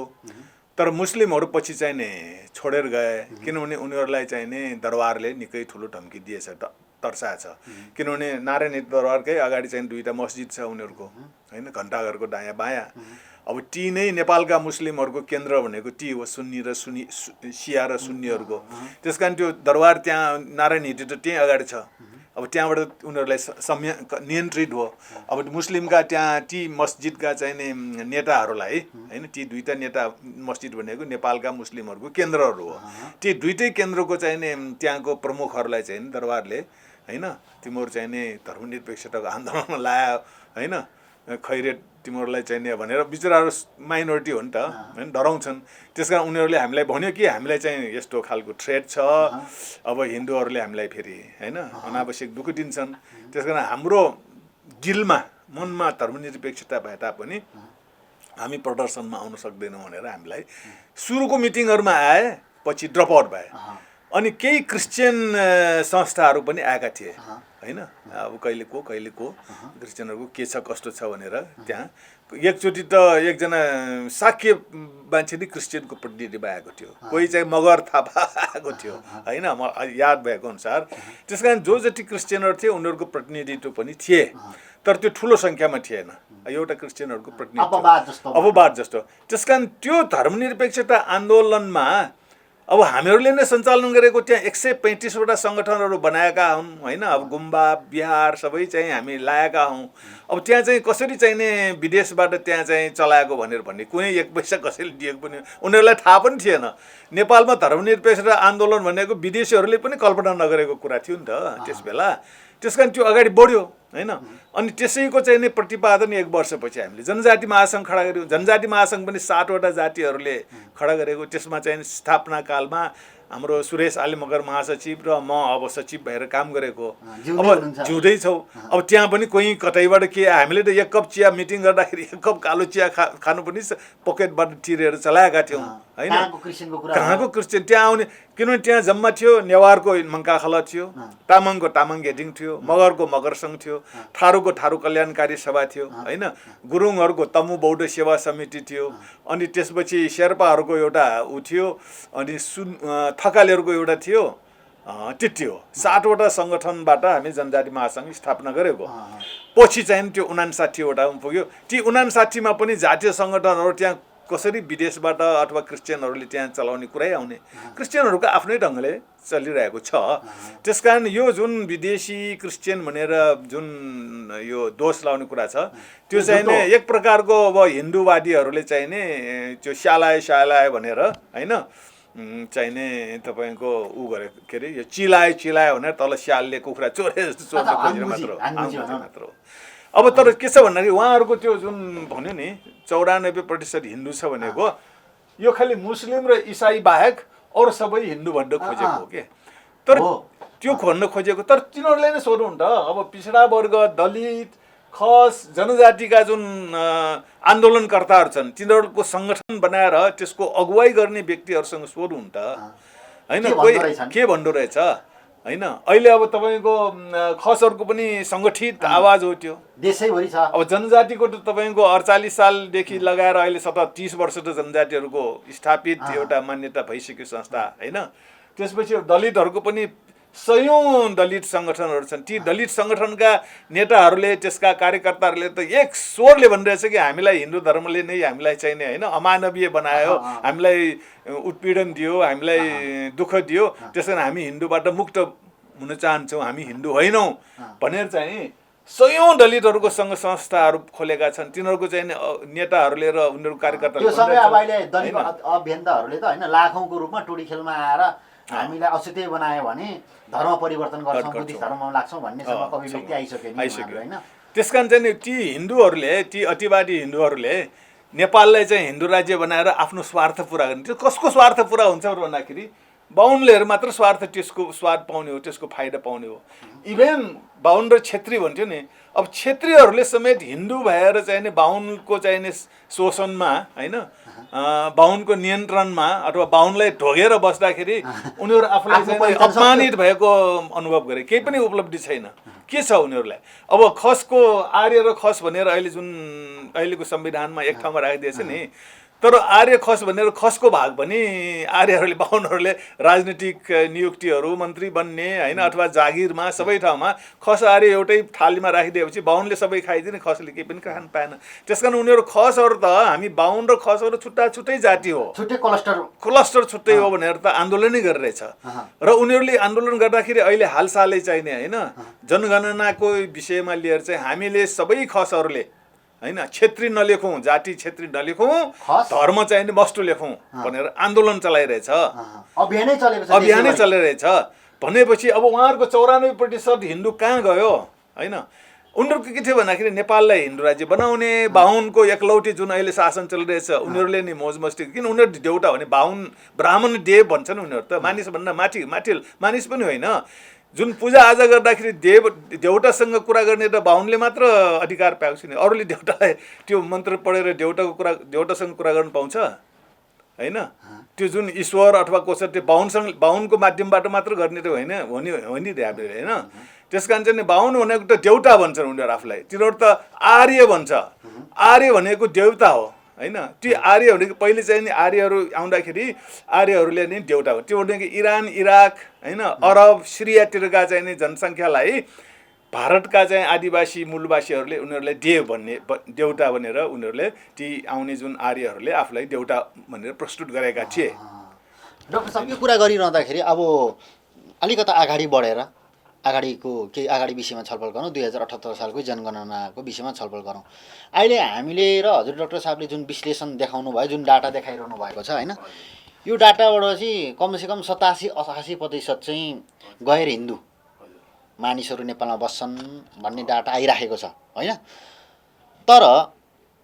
Speaker 1: तर मुस्लिमहरू पछि चाहिँ नि छोडेर गए, किनभने उनीहरूलाई चाहिँ नि दरबारले निकै ठुलो धम्की दिएछ, तर्साएछ। किनभने नारायणी दरबारकै अगाडि चाहिँ 2टा मस्जिद छ उनीहरूको होइन, घण्टाघरको दायाँ बायाँ। अब ती नै नेपालका मुस्लिमहरूको केन्द्र भनेको ती हो, सुन्नी र सिया र सुन्नीहरूको। त्यस कारण त्यो दरबार त्यहाँ नारायणी त त्यहीँ अगाडि छ। अब त्यहाँबाट उनीहरूलाई नियन्त्रित हो। अब मुस्लिमका त्यहाँ ती मस्जिदका चाहिँ नि नेताहरूलाई होइन, ती 2टा नेता मस्जिद भनेको नेपालका मुस्लिमहरूको केन्द्रहरू हो। ती 2टै केन्द्रको चाहिँ नि त्यहाँको प्रमुखहरूलाई चाहिँ दरबारले होइन तिमीहरू चाहिँ नि धर्मनिरपेक्षताको आन्दोलनमा लायो होइन खैरे तिमीहरूलाई चाहिँ नि भनेर बिचराहरू माइनोरिटी हो नि त होइन डराउँछन् त्यस कारण उनीहरूले हामीलाई भन्यो कि हामीलाई चाहिँ यस्तो खालको थ्रेट छ अब हिन्दूहरूले हामीलाई फेरि होइन अनावश्यक दुःख दिन्छन् त्यस कारण हाम्रो दिलमा मनमा धर्मनिरपेक्षता भए तापनि हामी प्रदर्शनमा आउन सक्दैनौँ भनेर हामीलाई सुरुको मिटिङहरूमा आए पछि ड्रप आउट भए अनि केही क्रिस्चियन संस्थाहरू पनि आएका थिए होइन अब कहिले को क्रिस्चियनहरूको के छ कस्तो छ भनेर त्यहाँ एकचोटि त एकजना शाक्य मान्छे नि क्रिस्चियनको प्रतिनिधि आएको थियो कोही चाहिँ मगर थापा आएको थियो होइन म याद भएको अनुसार त्यस कारण जो जति क्रिस्चियनहरू थिए उनीहरूको प्रतिनिधित्व पनि थिए तर त्यो ठुलो सङ्ख्यामा थिएन एउटा क्रिस्चियनहरूको प्रतिनिधित्व अपवाद जस्तो त्यस कारण त्यो धर्मनिरपेक्षता आन्दोलनमा अब हामीहरूले नै सञ्चालन गरेको त्यहाँ 135वटा सङ्गठनहरू बनाएका हुन् होइन अब गुम्बा बिहार सबै चाहिँ हामी लाएका हौँ अब त्यहाँ चाहिँ कसरी चाहिँ नि विदेशबाट त्यहाँ चाहिँ चलाएको भन्ने कुनै एक पैसा कसैले दिएको पनि उनीहरूलाई थाहा पनि थिएन नेपालमा धर्मनिरपेक्षता आन्दोलन भनेको विदेशीहरूले पनि कल्पना नगरेको कुरा थियो नि त त्यस बेला त्यस कारण त्यो अगाडि बढ्यो होइन अनि त्यसैको चाहिँ नि प्रतिपादन 1 वर्षपछि हामीले जनजाति महासङ्घ खडा गर्यौँ जनजाति महासङ्घ पनि 7वटा जातिहरूले खडा गरेको त्यसमा चाहिँ स्थापना कालमा हाम्रो सुरेश आले मगर महासचिव र म अब सचिव भएर काम गरेको अब जिउँदैछौँ अब त्यहाँ पनि कोही कतैबाट के हामीले त 1 कप चिया मिटिङ गर्दाखेरि 1 कप कालो चिया खानु पनि पकेटबाट तिरेर चलाएका थियौँ होइन कहाँको क्रिस्चियन त्यहाँ आउने किनभने त्यहाँ जम्मा थियो नेवारको मङ्काखला थियो तामाङको तामाङ गेटिङ थियो मगरको मगर सङ्घ थियो थारूको थारू कल्याणकारी सभा थियो होइन गुरुङहरूको तमु बौद्ध सेवा समिति थियो अनि त्यसपछि शेर्पाहरूको एउटा ऊ थियो अनि थकालीहरूको एउटा थियो त्यो 7वटा सङ्गठनबाट हामी जनजाति महासङ्घ स्थापना गरेको पछि चाहिँ त्यो 59वटामा पुग्यो ती 59मा पनि जातीय सङ्गठनहरू त्यहाँ कसरी विदेशबाट अथवा क्रिस्चियनहरूले त्यहाँ चलाउने कुरै आउने क्रिस्चियनहरूको आफ्नै ढङ्गले चलिरहेको छ त्यसकारण यो जुन विदेशी क्रिस्चियन भनेर जुन यो दोष लाउने कुरा छ त्यो चाहिँ नि एक प्रकारको अब हिन्दूवादीहरूले चाहिँ नि त्यो स्यालाए भनेर होइन चाहिने तपाईँको ऊ गरे के अरे यो चिलाए भनेर तल स्यालले कुखुरा चोरे चोर्न खोजेर मात्र हो अब तर के छ भन्दाखेरि उहाँहरूको त्यो जुन भन्यो नि 94% हिन्दू छ भनेको यो खालि मुस्लिम र इसाई बाहेक अरू सबै हिन्दू भन्न खोजेको हो के तर त्यो भन्न खोजेको तर तिनीहरूले नै सोध्नु नि त अब पिछडा वर्ग दलित खस जनजातिका जुन आन्दोलनकर्ताहरू छन् तिनीहरूको सङ्गठन बनाएर त्यसको अगुवाई गर्ने व्यक्तिहरूसँग सोध्नु नि त होइन कोही के भन्दो रहेछ होइन अहिले अब तपाईँको खसहरूको पनि सङ्गठित आवाज हो त्यो
Speaker 2: देशैभरि छ
Speaker 1: अब जनजातिको त तपाईँको 48 सालदेखि लगाएर अहिले 30 वर्ष त जनजातिहरूको स्थापित एउटा मान्यता भइसक्यो संस्था होइन त्यसपछि दलितहरूको पनि सयौं दलित सङ्गठनहरू छन् ती दलित सङ्गठनका नेताहरूले त्यसका कार्यकर्ताहरूले त एक स्वरले भनिरहेछ कि हामीलाई हिन्दू धर्मले नै हामीलाई चाहिने होइन अमानवीय बनायो हामीलाई उत्पीडन दियो हामीलाई दुःख दियो त्यसकारण हामी हिन्दूबाट मुक्त हुन चाहन्छौँ हामी हिन्दू होइनौँ भनेर चाहिँ सयौं दलितहरूको सङ्घ संस्थाहरू खोलेका छन् तिनीहरूको चाहिँ नेताहरूले र उनीहरूको कार्यकर्ताहरूले
Speaker 2: त्यो समय अब अहिले दलित अभियन्ताहरूले त होइन लाखौँको रूपमा टोडी खेलमा आएर हामीलाई अछुते बनायो भने धर्म परिवर्तन गर्छौँ बुद्धिस्ट धर्ममा लाग्छौँ भन्नेसम्म अभिव्यक्ति आइसक्यो होइन
Speaker 1: त्यसकारण चाहिँ ती हिन्दूहरूले ती अतिवादी हिन्दूहरूले नेपाललाई चाहिँ हिन्दू राज्य बनाएर आफ्नो स्वार्थ पुरा गर्ने त्यो कसको स्वार्थ पुरा हुन्छ भन्दाखेरि बाहुनलेहरू मात्र स्वार्थ त्यसको स्वाद पाउने हो त्यसको फाइदा पाउने हो इभेन बाहुन र छेत्री भन्थ्यो नि अब छेत्रीहरूले समेत हिन्दू भएर चाहिँ नि बाहुनको चाहिँ नि शोषणमा होइन बाहुनको नियन्त्रणमा अथवा बाहुनलाई ढोगेर बस्दाखेरि उनीहरू आफूलाई चाहिँ अपमानित भएको अनुभव गरे केही पनि उपलब्धि छैन के छ उनीहरूलाई अब खसको आर्य र खस भनेर अहिले जुन अहिलेको संविधानमा एक ठाउँमा राखिदिएछ नि तर आर्य खस भनेर खसको भाग पनि आर्यहरूले बाहुनहरूले राजनीतिक नियुक्तिहरू मन्त्री बन्ने होइन अथवा जागिरमा सबै ठाउँमा खस आर्य एउटै थालीमा राखिदिएपछि बाहुनले सबै खाइदिने खसले केही पनि खान पाएन त्यसकारण उनीहरू खसहरू त हामी बाहुन र खसहरू छुट्टै जाति हो
Speaker 2: छुट्टै
Speaker 1: क्लस्टर छुट्टै हो भनेर त आन्दोलनै गरिरहेछ र उनीहरूले आन्दोलन गर्दाखेरि अहिले हालसालै चाहिने होइन जनगणनाको विषयमा लिएर चाहिँ हामीले सबै खसहरूले होइन छेत्री नलेखौँ जाति छेत्री नलेखौँ धर्म चाहिने वस्तु लेखौँ भनेर आन्दोलन चलाइरहेछ
Speaker 2: अभियानै
Speaker 1: चलिरहेछ भनेपछि अब उहाँहरूको 94% हिन्दू कहाँ गयो होइन? उनीहरूको के थियो भन्दाखेरि नेपाललाई हिन्दू राज्य बनाउने, बाहुनको एकलौटी जुन अहिले शासन चलिरहेछ उनीहरूले नि मौज मस्ती, किन उनीहरू देउटा भने बाहुन ब्राह्मण देव भन्छन् उनीहरू त, मानिसभन्दा माथि मानिस पनि होइन। जुन पूजाआजा गर्दाखेरि देउटासँग कुरा गर्ने त बाहुनले मात्र अधिकार पाएको छैन, अरूले देउटालाई त्यो मन्त्र पढेर देउटासँग कुरा गर्न पाउँछ होइन? त्यो जुन ईश्वर अथवा कसरी त्यो बाहुनको माध्यमबाट मात्र गर्ने त होइन, हो नि होइन? त्यस कारण चाहिँ बाहुन भनेको त देउता भन्छन् उनीहरू आफूलाई, तिनीहरू त आर्य भन्छ, आर्य भनेको देउता हो होइन? त्यो आर्य भनेको पहिले चाहिँ नि आर्यहरू आउँदाखेरि आर्यहरूले नि देउता हो, त्यो भनेको इरान, इराक होइन, अरब, सिरियातिरका चाहिँ नि जनसङ्ख्यालाई भारतका चाहिँ आदिवासी मूलवासीहरूले उनीहरूलाई देउता भनेर उनीहरूले ती आउने जुन आर्यहरूले आफूलाई देउता भनेर प्रस्तुत गरेका थिए।
Speaker 2: डाक्टर साहब, यो कुरा गरिरहँदाखेरि अब अलिकता अगाडि बढेर अगाडि विषयमा छलफल गरौँ, 2078 सालको जनगणनाको विषयमा छलफल गरौँ। अहिले हामीले र हजुर डाक्टर साहबले जुन विश्लेषण देखाउनु भयो, जुन डाटा देखाइरहनु भएको छ होइन, यो डाटाबाट चाहिँ कमसेकम 87-88% चाहिँ गैर हिन्दू मानिसहरू नेपालमा बस्छन् भन्ने डाटा आइराखेको छ होइन? तर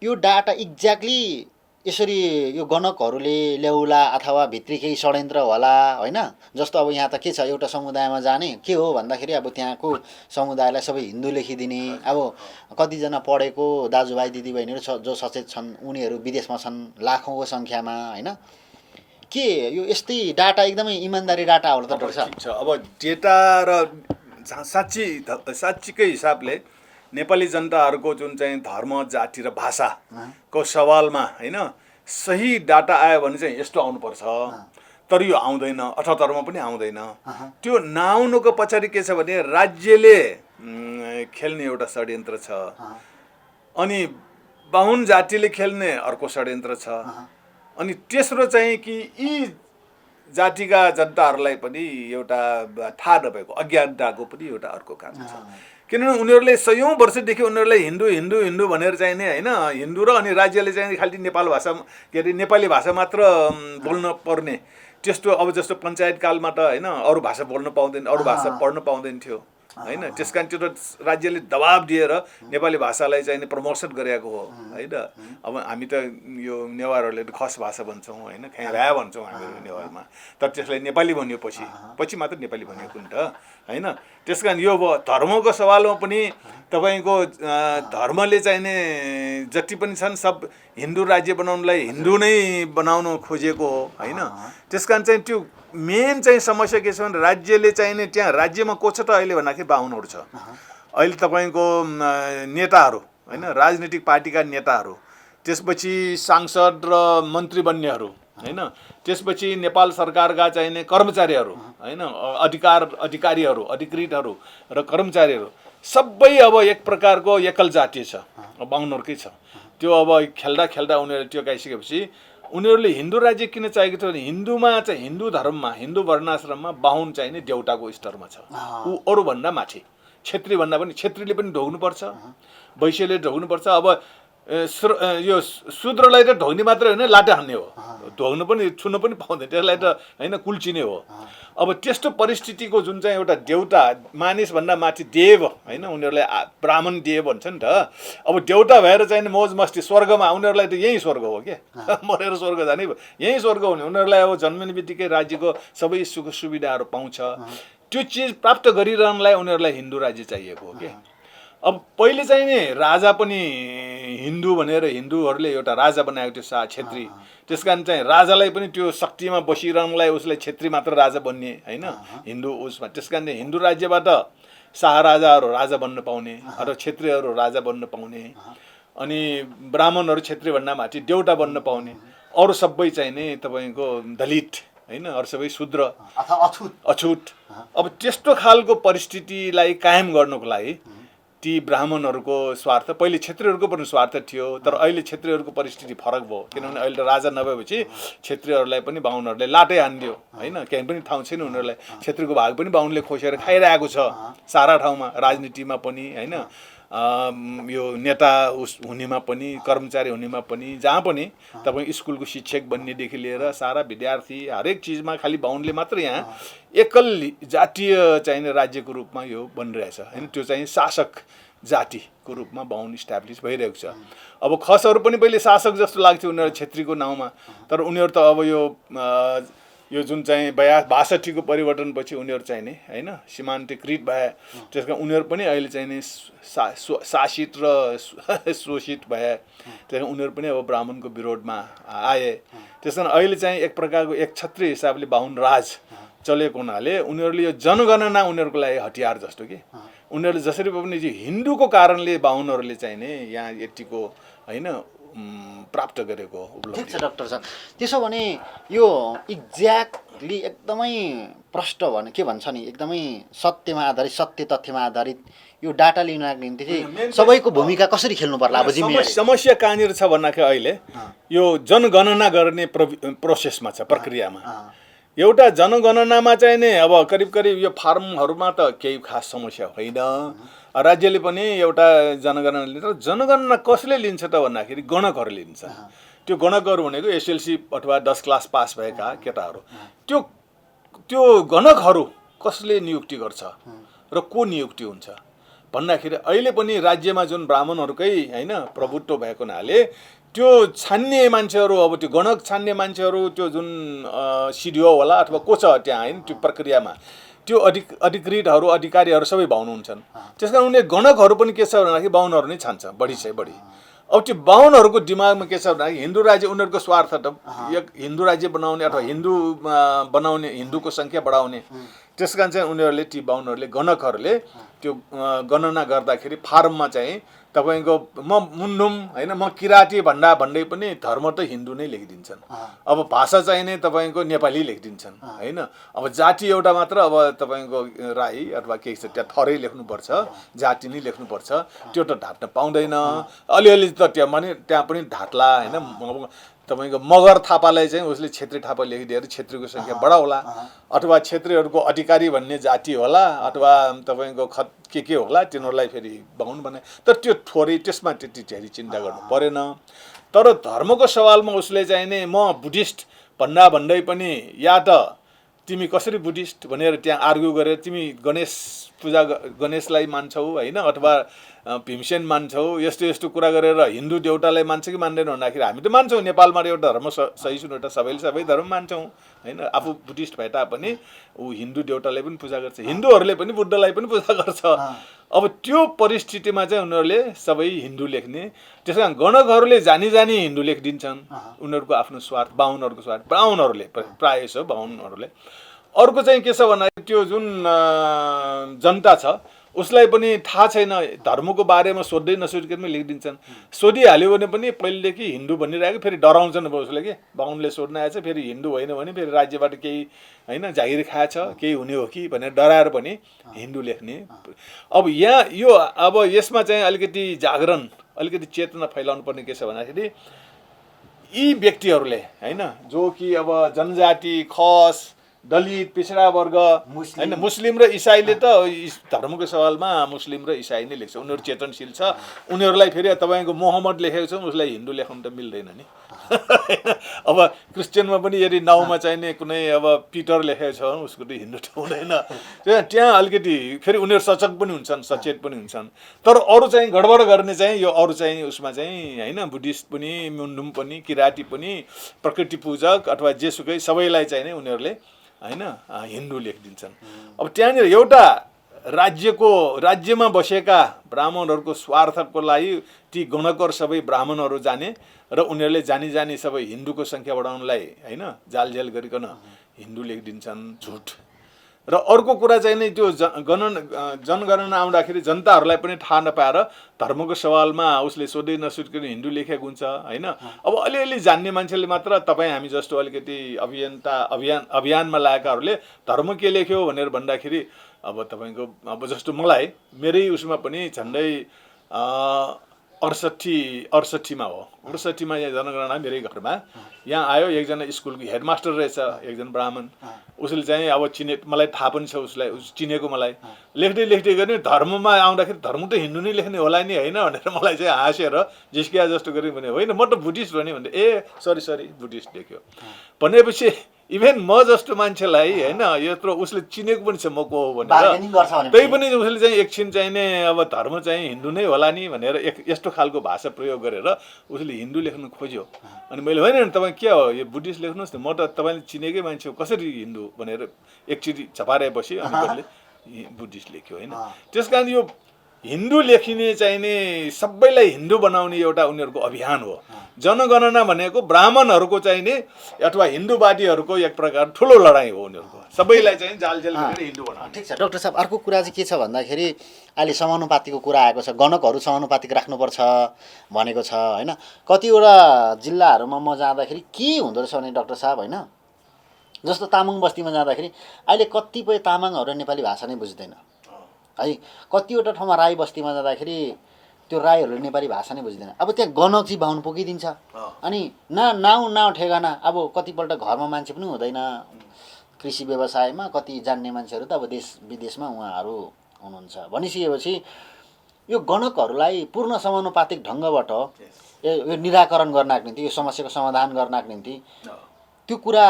Speaker 2: यो डाटा एक्ज्याक्टली यसरी यो गणकहरूले ल्याउला अथवा भित्री केही षड्यन्त्र होला होइन? जस्तो अब यहाँ त के छ, एउटा समुदायमा जाने के हो भन्दाखेरि अब त्यहाँको समुदायलाई सबै हिन्दू लेखिदिने, अब कतिजना पढेको दाजुभाइ दिदीबहिनीहरू जो सचेत छन् उनीहरू विदेशमा छन् लाखौँको सङ्ख्यामा होइन? के यो यस्तै डाटा एकदमै इमान्दारी डाटा होला त डाक्टर साहब?
Speaker 1: ठिक छ, अब डेटा र साँच्चीकै हिसाबले नेपाली जनताहरूको जुन चाहिँ धर्म, जाति र भाषाको सवालमा होइन सही डाटा आयो भने चाहिँ यस्तो आउनुपर्छ, तर यो आउँदैन, 78मा पनि आउँदैन। त्यो नआउनुको पछाडि के छ भने राज्यले खेल्ने एउटा षड्यन्त्र छ, अनि बाहुन जातिले खेल्ने अर्को षड्यन्त्र छ, अनि तेस्रो चाहिँ कि यी जातिका जनताहरूलाई पनि एउटा थाहा नभएको अज्ञानताको पनि एउटा अर्को कारण छ। किनभने उनीहरूले सयौँ वर्षदेखि उनीहरूलाई हिन्दू हिन्दू हिन्दू भनेर चाहिँ नि होइन, हिन्दू र अनि राज्यले चाहिँ खालि नेपाली भाषा मात्र बोल्न पर्ने, त्यस्तो अब जस्तो पञ्चायत कालमा त होइन अरू भाषा बोल्न पाउँदैन, अरू भाषा पढ्न पाउँदैन थियो होइन? त्यस कारण त्यो त राज्यले दबाब दिएर नेपाली भाषालाई चाहिँ प्रमोसन गरेको हो होइन? अब हामी त यो नेवारहरूले खस भाषा भन्छौँ होइन, ख्यारा भन्छौँ हामीहरू नेवारमा, तर त्यसलाई नेपाली भनियो पछि मात्र नेपाली भनिएको नि त होइन? त्यस कारण यो अब धर्मको सवालमा पनि तपाईँको धर्मले चाहिने जति पनि छन् सब हिन्दू राज्य बनाउनलाई हिन्दू नै बनाउनु खोजेको हो होइन? त्यस कारण चाहिँ त्यो मेन चाहिँ समस्या के छ भने राज्यले चाहिने त्यहाँ राज्यमा को छ त अहिले भन्दाखेरि बाहुनहरू छ। अहिले तपाईँको नेताहरू होइन, राजनीतिक पार्टीका नेताहरू, त्यसपछि सांसद र मन्त्री बन्नेहरू होइन, त्यसपछि नेपाल सरकारका चाहिने कर्मचारीहरू होइन, अधिकारीहरू, अधिकृतहरू र कर्मचारीहरू सबै अब एक प्रकारको एकल जातीय छ, बाहुनहरूकै छ। त्यो अब खेल्दा उनीहरू त्यो गाइसकेपछि उनीहरूले हिन्दू राज्य किन चाहिएको थियो भने हिन्दूमा चाहिँ हिन्दू धर्ममा हिन्दू वर्णाश्रममा बाहुन चाहिने देउटाको स्तरमा छ, ऊ अरूभन्दा माथि। छेत्रीभन्दा पनि छेत्रीले पनि ढोग्नुपर्छ, वैश्यले ढोग्नुपर्छ। अब यो शूद्रलाई त ढोग्ने मात्रै होइन, लाटे हान्ने हो, ढोग्नु पनि छुन पनि पाउँदैन, त्यसलाई त होइन कुल्चिने हो। अब त्यस्तो परिस्थितिको जुन चाहिँ एउटा देउता मानिसभन्दा माथि देव होइन, उनीहरूलाई ब्राह्मण देव भन्छ नि त। अब देउता भएर चाहिँ मौज मस्ती स्वर्गमा, उनीहरूलाई त यही स्वर्ग हो क्या, मरेर स्वर्ग जाने यही स्वर्ग हुने। उनीहरूलाई अब जन्मिने बित्तिकै राज्यको सबै सुख सुविधाहरू पाउँछ, त्यो चिज प्राप्त गरिरहनलाई उनीहरूलाई हिन्दू राज्य चाहिएको हो क्या। अब पहिले चाहिँ नि राजा पनि हिन्दू भनेर हिन्दूहरूले एउटा राजा बनाएको थियो छेत्री, त्यस कारण चाहिँ राजालाई पनि त्यो शक्तिमा बसिरहनलाई उसलाई छेत्री मात्र राजा बन्ने होइन हिन्दू उसमा। त्यस कारण हिन्दू राज्यबाट शाह राजाहरू राजा बन्न पाउने अथवा छेत्रीहरू राजा बन्न पाउने, अनि ब्राह्मणहरू छेत्रीभन्दा माथि देउटा बन्न पाउने, अरू सबै चाहिँ नि तपाईँको दलित होइन, अरू सबै शूद्र अछुत। अब त्यस्तो खालको परिस्थितिलाई कायम गर्नुको लागि ती ब्राह्मणहरूको स्वार्थ, पहिले छेत्रीहरूको पनि स्वार्थ थियो, तर अहिले छेत्रीहरूको परिस्थिति फरक भयो। किनभने अहिले त राजा नभएपछि छेत्रीहरूलाई पनि बाहुनहरूले लाटै हानिदियो होइन, केही पनि ठाउँ छैन उनीहरूलाई। छेत्रीको भाग पनि बाहुनले खोसेर खाइरहेको छ सारा ठाउँमा, राजनीतिमा पनि होइन, यो नेता हुनेमा पनि कर्मचारी हुनेमा पनि जहाँ पनि तपाईँ स्कुलको शिक्षक बन्नेदेखि लिएर सारा विद्यार्थी हरेक चिजमा खालि बाहुनले मात्र यहाँ एकल जातीय चाहिने राज्यको रूपमा यो बनिरहेछ होइन। त्यो चाहिँ शासक जातिको रूपमा बाहुन इस्टाब्लिस भइरहेको छ। अब खसहरू पनि पहिले शासक जस्तो लाग्थ्यो उनीहरू छेत्रीको नाउँमा, तर उनीहरू त अब यो जुन चाहिँ 62को परिवर्तनपछि उनीहरू चाहिँ नि होइन सीमान्तकृत भए, त्यस कारण उनीहरू पनि अहिले चाहिँ नि शासित र शोषित भए, त्यस कारण उनीहरू पनि अब ब्राह्मणको विरोधमा आए। त्यस कारण अहिले चाहिँ एक प्रकारको एक छत्री हिसाबले बाहुन राज चलेको हुनाले उनीहरूले यो जनगणना उनीहरूको लागि हतियार जस्तो कि उनीहरूले जसरी पनि हिन्दूको कारणले बाहुनहरूले चाहिँ नि यहाँ यतिको होइन प्राप्त गरेको उपलब्धि।
Speaker 2: ठिक छ डाक्टर साहब, त्यसो भने यो एक्ज्याक्टली एकदमै प्रष्ट भने के भन्छ नि एकदमै सत्यमा आधारित सत्य तथ्यमा आधारित यो डाटा लिनको निम्ति चाहिँ सबैको भूमिका कसरी खेल्नु पर्ला? अब जिम्मेवारी
Speaker 1: समस्या कहाँनिर छ भन्दाखेरि अहिले यो जनगणना गर्ने प्रोसेसमा छ, प्रक्रियामा। एउटा जनगणनामा चाहिँ नि अब करिब करिब यो फार्महरूमा त केही खास समस्या होइन, राज्यले पनि एउटा जनगणना लिन्छ। जनगणना कसले लिन्छ त भन्दाखेरि गणकहरूले लिन्छ। त्यो गणकहरू भनेको एसएलसी अथवा 10 क्लास पास भएका केटाहरू। त्यो गणकहरू कसले नियुक्ति गर्छ र को नियुक्ति हुन्छ भन्दाखेरि अहिले पनि राज्यमा जुन ब्राह्मणहरूकै होइन प्रभुत्व भएको हुनाले त्यो छान्ने मान्छेहरू, अब त्यो गणक छान्ने मान्छेहरू त्यो जुन सिडिओ होला अथवा को छ त्यहाँ होइन त्यो प्रक्रियामा त्यो अधिकृतहरू अधिकारीहरू सबै बाहुन हुन्छन्। त्यस कारण उनीहरूले गणकहरू पनि के छ भन्दाखेरि बाहुनहरू नै छान्छ बढी चाहिँ बढी। अब त्यो बाहुनहरूको दिमागमा के छ भन्दाखेरि हिन्दू राज्य उनीहरूको स्वार्थ त एक हिन्दू राज्य बनाउने अथवा हिन्दू बनाउने, हिन्दूको सङ्ख्या बढाउने। त्यस कारण चाहिँ उनीहरूले ती बाहुनहरूले गणकहरूले त्यो गणना गर्दाखेरि फार्ममा चाहिँ तपाईँको म मुन्डुम होइन म किराँती भन्दै पनि धर्म त हिन्दू नै लेखिदिन्छन्। अब भाषा चाहिँ नै तपाईँको नेपाली लेखिदिन्छन् होइन। अब जाति एउटा मात्र अब तपाईँको राई अथवा केही छ त्यहाँ थरै लेख्नुपर्छ, जाति नै लेख्नुपर्छ, त्यो त ढाट्न पाउँदैन। अलिअलि त त्यहाँ पनि ढाट्ला होइन। तपाईँको मगर थापालाई चाहिँ उसले छेत्री थापा लेखिदिएर छेत्रीको सङ्ख्या बढाउला, अथवा छेत्रीहरूको अधिकारी भन्ने जाति होला अथवा तपाईँको के होला तिनीहरूलाई फेरि बाहुन बनाए। तर त्यो थोरै त्यसमा त्यति धेरै चिन्ता गर्नु परेन। तर धर्मको सवालमा उसले चाहिँ नि म बुद्धिस्ट भन्दै पनि या त तिमी कसरी बुद्धिस्ट भनेर त्यहाँ आर्ग्यु गरेर तिमी गणेशलाई मान्छौ होइन अथवा भीमसेन मान्छौ, यस्तो यस्तो कुरा गरेर हिन्दू देउतालाई मान्छ कि मान्दैन भन्दाखेरि हामी त मान्छौँ। नेपालमा एउटा धर्म सहिष्णु एउटा सबैले सबै धर्म मान्छौँ होइन। आफू बुद्धिस्ट भए तापनि ऊ हिन्दू देउतालाई पनि पूजा गर्छ, हिन्दूहरूले पनि बुद्धलाई पनि पूजा गर्छ। अब त्यो परिस्थितिमा चाहिँ उनीहरूले सबै हिन्दू लेख्ने। त्यस कारण गणकहरूले जानी हिन्दू लेखिदिन्छन्, उनीहरूको आफ्नो स्वार्थ, बाहुनहरूको स्वार्थ, ब्राह्मणहरूले प्रायः छ बाहुनहरूले। अर्को चाहिँ के छ भन्दाखेरि त्यो जुन जनता छ उसलाई पनि थाहा छैन, धर्मको बारेमा सोध्दै नसोधिकन लेखिदिन्छन्। सोधिहाल्यो भने पनि पहिलेदेखि हिन्दू भनिरहेको फेरि डराउँछन् उसले कि बाहुनले सोध्न आएछ फेरि हिन्दू होइन भने फेरि राज्यबाट केही होइन जागिर खाएछ केही हुने हो कि भनेर डराएर पनि हिन्दू लेख्ने। अब यहाँ यो अब यसमा चाहिँ अलिकति जागरण अलिकति चेतना फैलाउनु पर्ने के छ भन्दाखेरि यी व्यक्तिहरूले होइन जो कि अब जनजाति, खस, दलित, पिछडा वर्ग होइन, मुस्लिम र इसाईले त धर्मको सवालमा मुस्लिम र इसाई नै लेख्छ, उनीहरू चेतनशील छ। उनीहरूलाई फेरि तपाईँको मोहम्मद लेखेको छ उसलाई हिन्दू लेखाउनु त मिल्दैन नि। अब क्रिस्चियनमा पनि यदि नाउँमा चाहिने कुनै अब पिटर लेखेको छ उसको त हिन्दू त हुँदैन। त्यहाँ अलिकति फेरि उनीहरू सचेत पनि हुन्छन्। तर अरू चाहिँ गडबड गर्ने चाहिँ यो अरू चाहिँ उसमा चाहिँ होइन बुद्धिस्ट पनि, मुन्डुम पनि, किराँती पनि, प्रकृति पूजक अथवा जेसुकै सबैलाई चाहिँ नै उनीहरूले होइन हिन्दू लेखिदिन्छन्। अब त्यहाँनिर एउटा राज्यमा बसेका ब्राह्मणहरूको स्वार्थको लागि ती गणकहरू सबै ब्राह्मणहरू जाने र उनीहरूले जानी सबै हिन्दूको सङ्ख्या बढाउनलाई होइन जालझेल गरिकन हिन्दू लेखिदिन्छन्, झुट। र अर्को कुरा चाहिँ नि त्यो जनगणना आउँदाखेरि जनताहरूलाई पनि थाहा नपाएर धर्मको सवालमा उसले सोध्दै नसोधिकन हिन्दू लेखेको हुन्छ होइन। अब अलिअलि जान्ने मान्छेले मात्र तपाईँ हामी जस्तो अलिकति अभियानमा लागेकाहरूले धर्म के लेख्यो भनेर भन्दाखेरि अब तपाईँको अब जस्तो मलाई मेरै उसमा पनि झन्डै 68मा हो। 68मा यहाँ जनगणना मेरै घरमा यहाँ आयो। एकजना स्कुलको हेडमास्टर रहेछ, एकजना ब्राह्मण। उसले चाहिँ अब मलाई थाहा पनि छ, उस चिनेको मलाई। लेख्दै गर्ने धर्ममा आउँदाखेरि धर्म त हिन्दू नै लेख्ने होला नि होइन भनेर मलाई चाहिँ हाँसेर जिस्किया जस्तो गरी भने होइन म त बुद्धिस्ट हो नि भन्दै, ए सरी बुद्धिस्ट लेख्यो भनेपछि इभेन म जस्तो मान्छेलाई होइन यत्रो उसले चिनेको पनि छ म को हो भनेर, त्यही पनि उसले चाहिँ एकछिन चाहिँ नि अब धर्म चाहिँ हिन्दू नै होला नि भनेर यस्तो खालको भाषा प्रयोग गरेर उसले हिन्दू लेख्न खोज्यो। अनि मैले होइन तपाईँ के हो यो बुद्धिस्ट लेख्नुहोस् न, म त तपाईँले चिनेकै मान्छे हो, कसरी हिन्दू भनेर एकचोटि छपारेपछि अनि उसले बुद्धिस्ट लेख्यो होइन। त्यस कारण यो हिन्दू लेखिने चाहिने सबैलाई हिन्दू बनाउने एउटा उनीहरूको अभियान हो। जनगणना भनेको ब्राह्मणहरूको चाहिने अथवा हिन्दूवादीहरूको एक प्रकार ठुलो लडाइँ हो। उनीहरूको सबैलाई चाहिँ जालजेल गरेर हिन्दू बनाउने।
Speaker 2: ठिक छ डाक्टर साहब, अर्को कुरा चाहिँ के छ भन्दाखेरि अहिले समानुपातिको कुरा आएको छ, गणकहरू समानुपातिक राख्नुपर्छ भनेको छ होइन। कतिवटा जिल्लाहरूमा म जाँदाखेरि के हुँदो रहेछ भने डाक्टर साहब होइन, जस्तो तामाङ बस्तीमा जाँदाखेरि अहिले कतिपय तामाङहरू नेपाली भाषा नै बुझ्दैन है। कतिवटा ठाउँमा राई बस्तीमा जाँदाखेरि त्यो राईहरूले नेपाली भाषा नै बुझ्दैन। अब त्यहाँ गणक चाहिँ बाहुन पुगिदिन्छ अनि नाउँ ठेगाना। अब कतिपल्ट घरमा मान्छे पनि हुँदैन, कृषि व्यवसायमा कति जान्ने मान्छेहरू त अब देश विदेशमा उहाँहरू हुनुहुन्छ भनिसकेपछि यो गणकहरूलाई पूर्ण समानुपातिक ढङ्गबाट यो निराकरण गर्नको निम्ति, यो समस्याको समाधान गर्नको निम्ति त्यो कुरा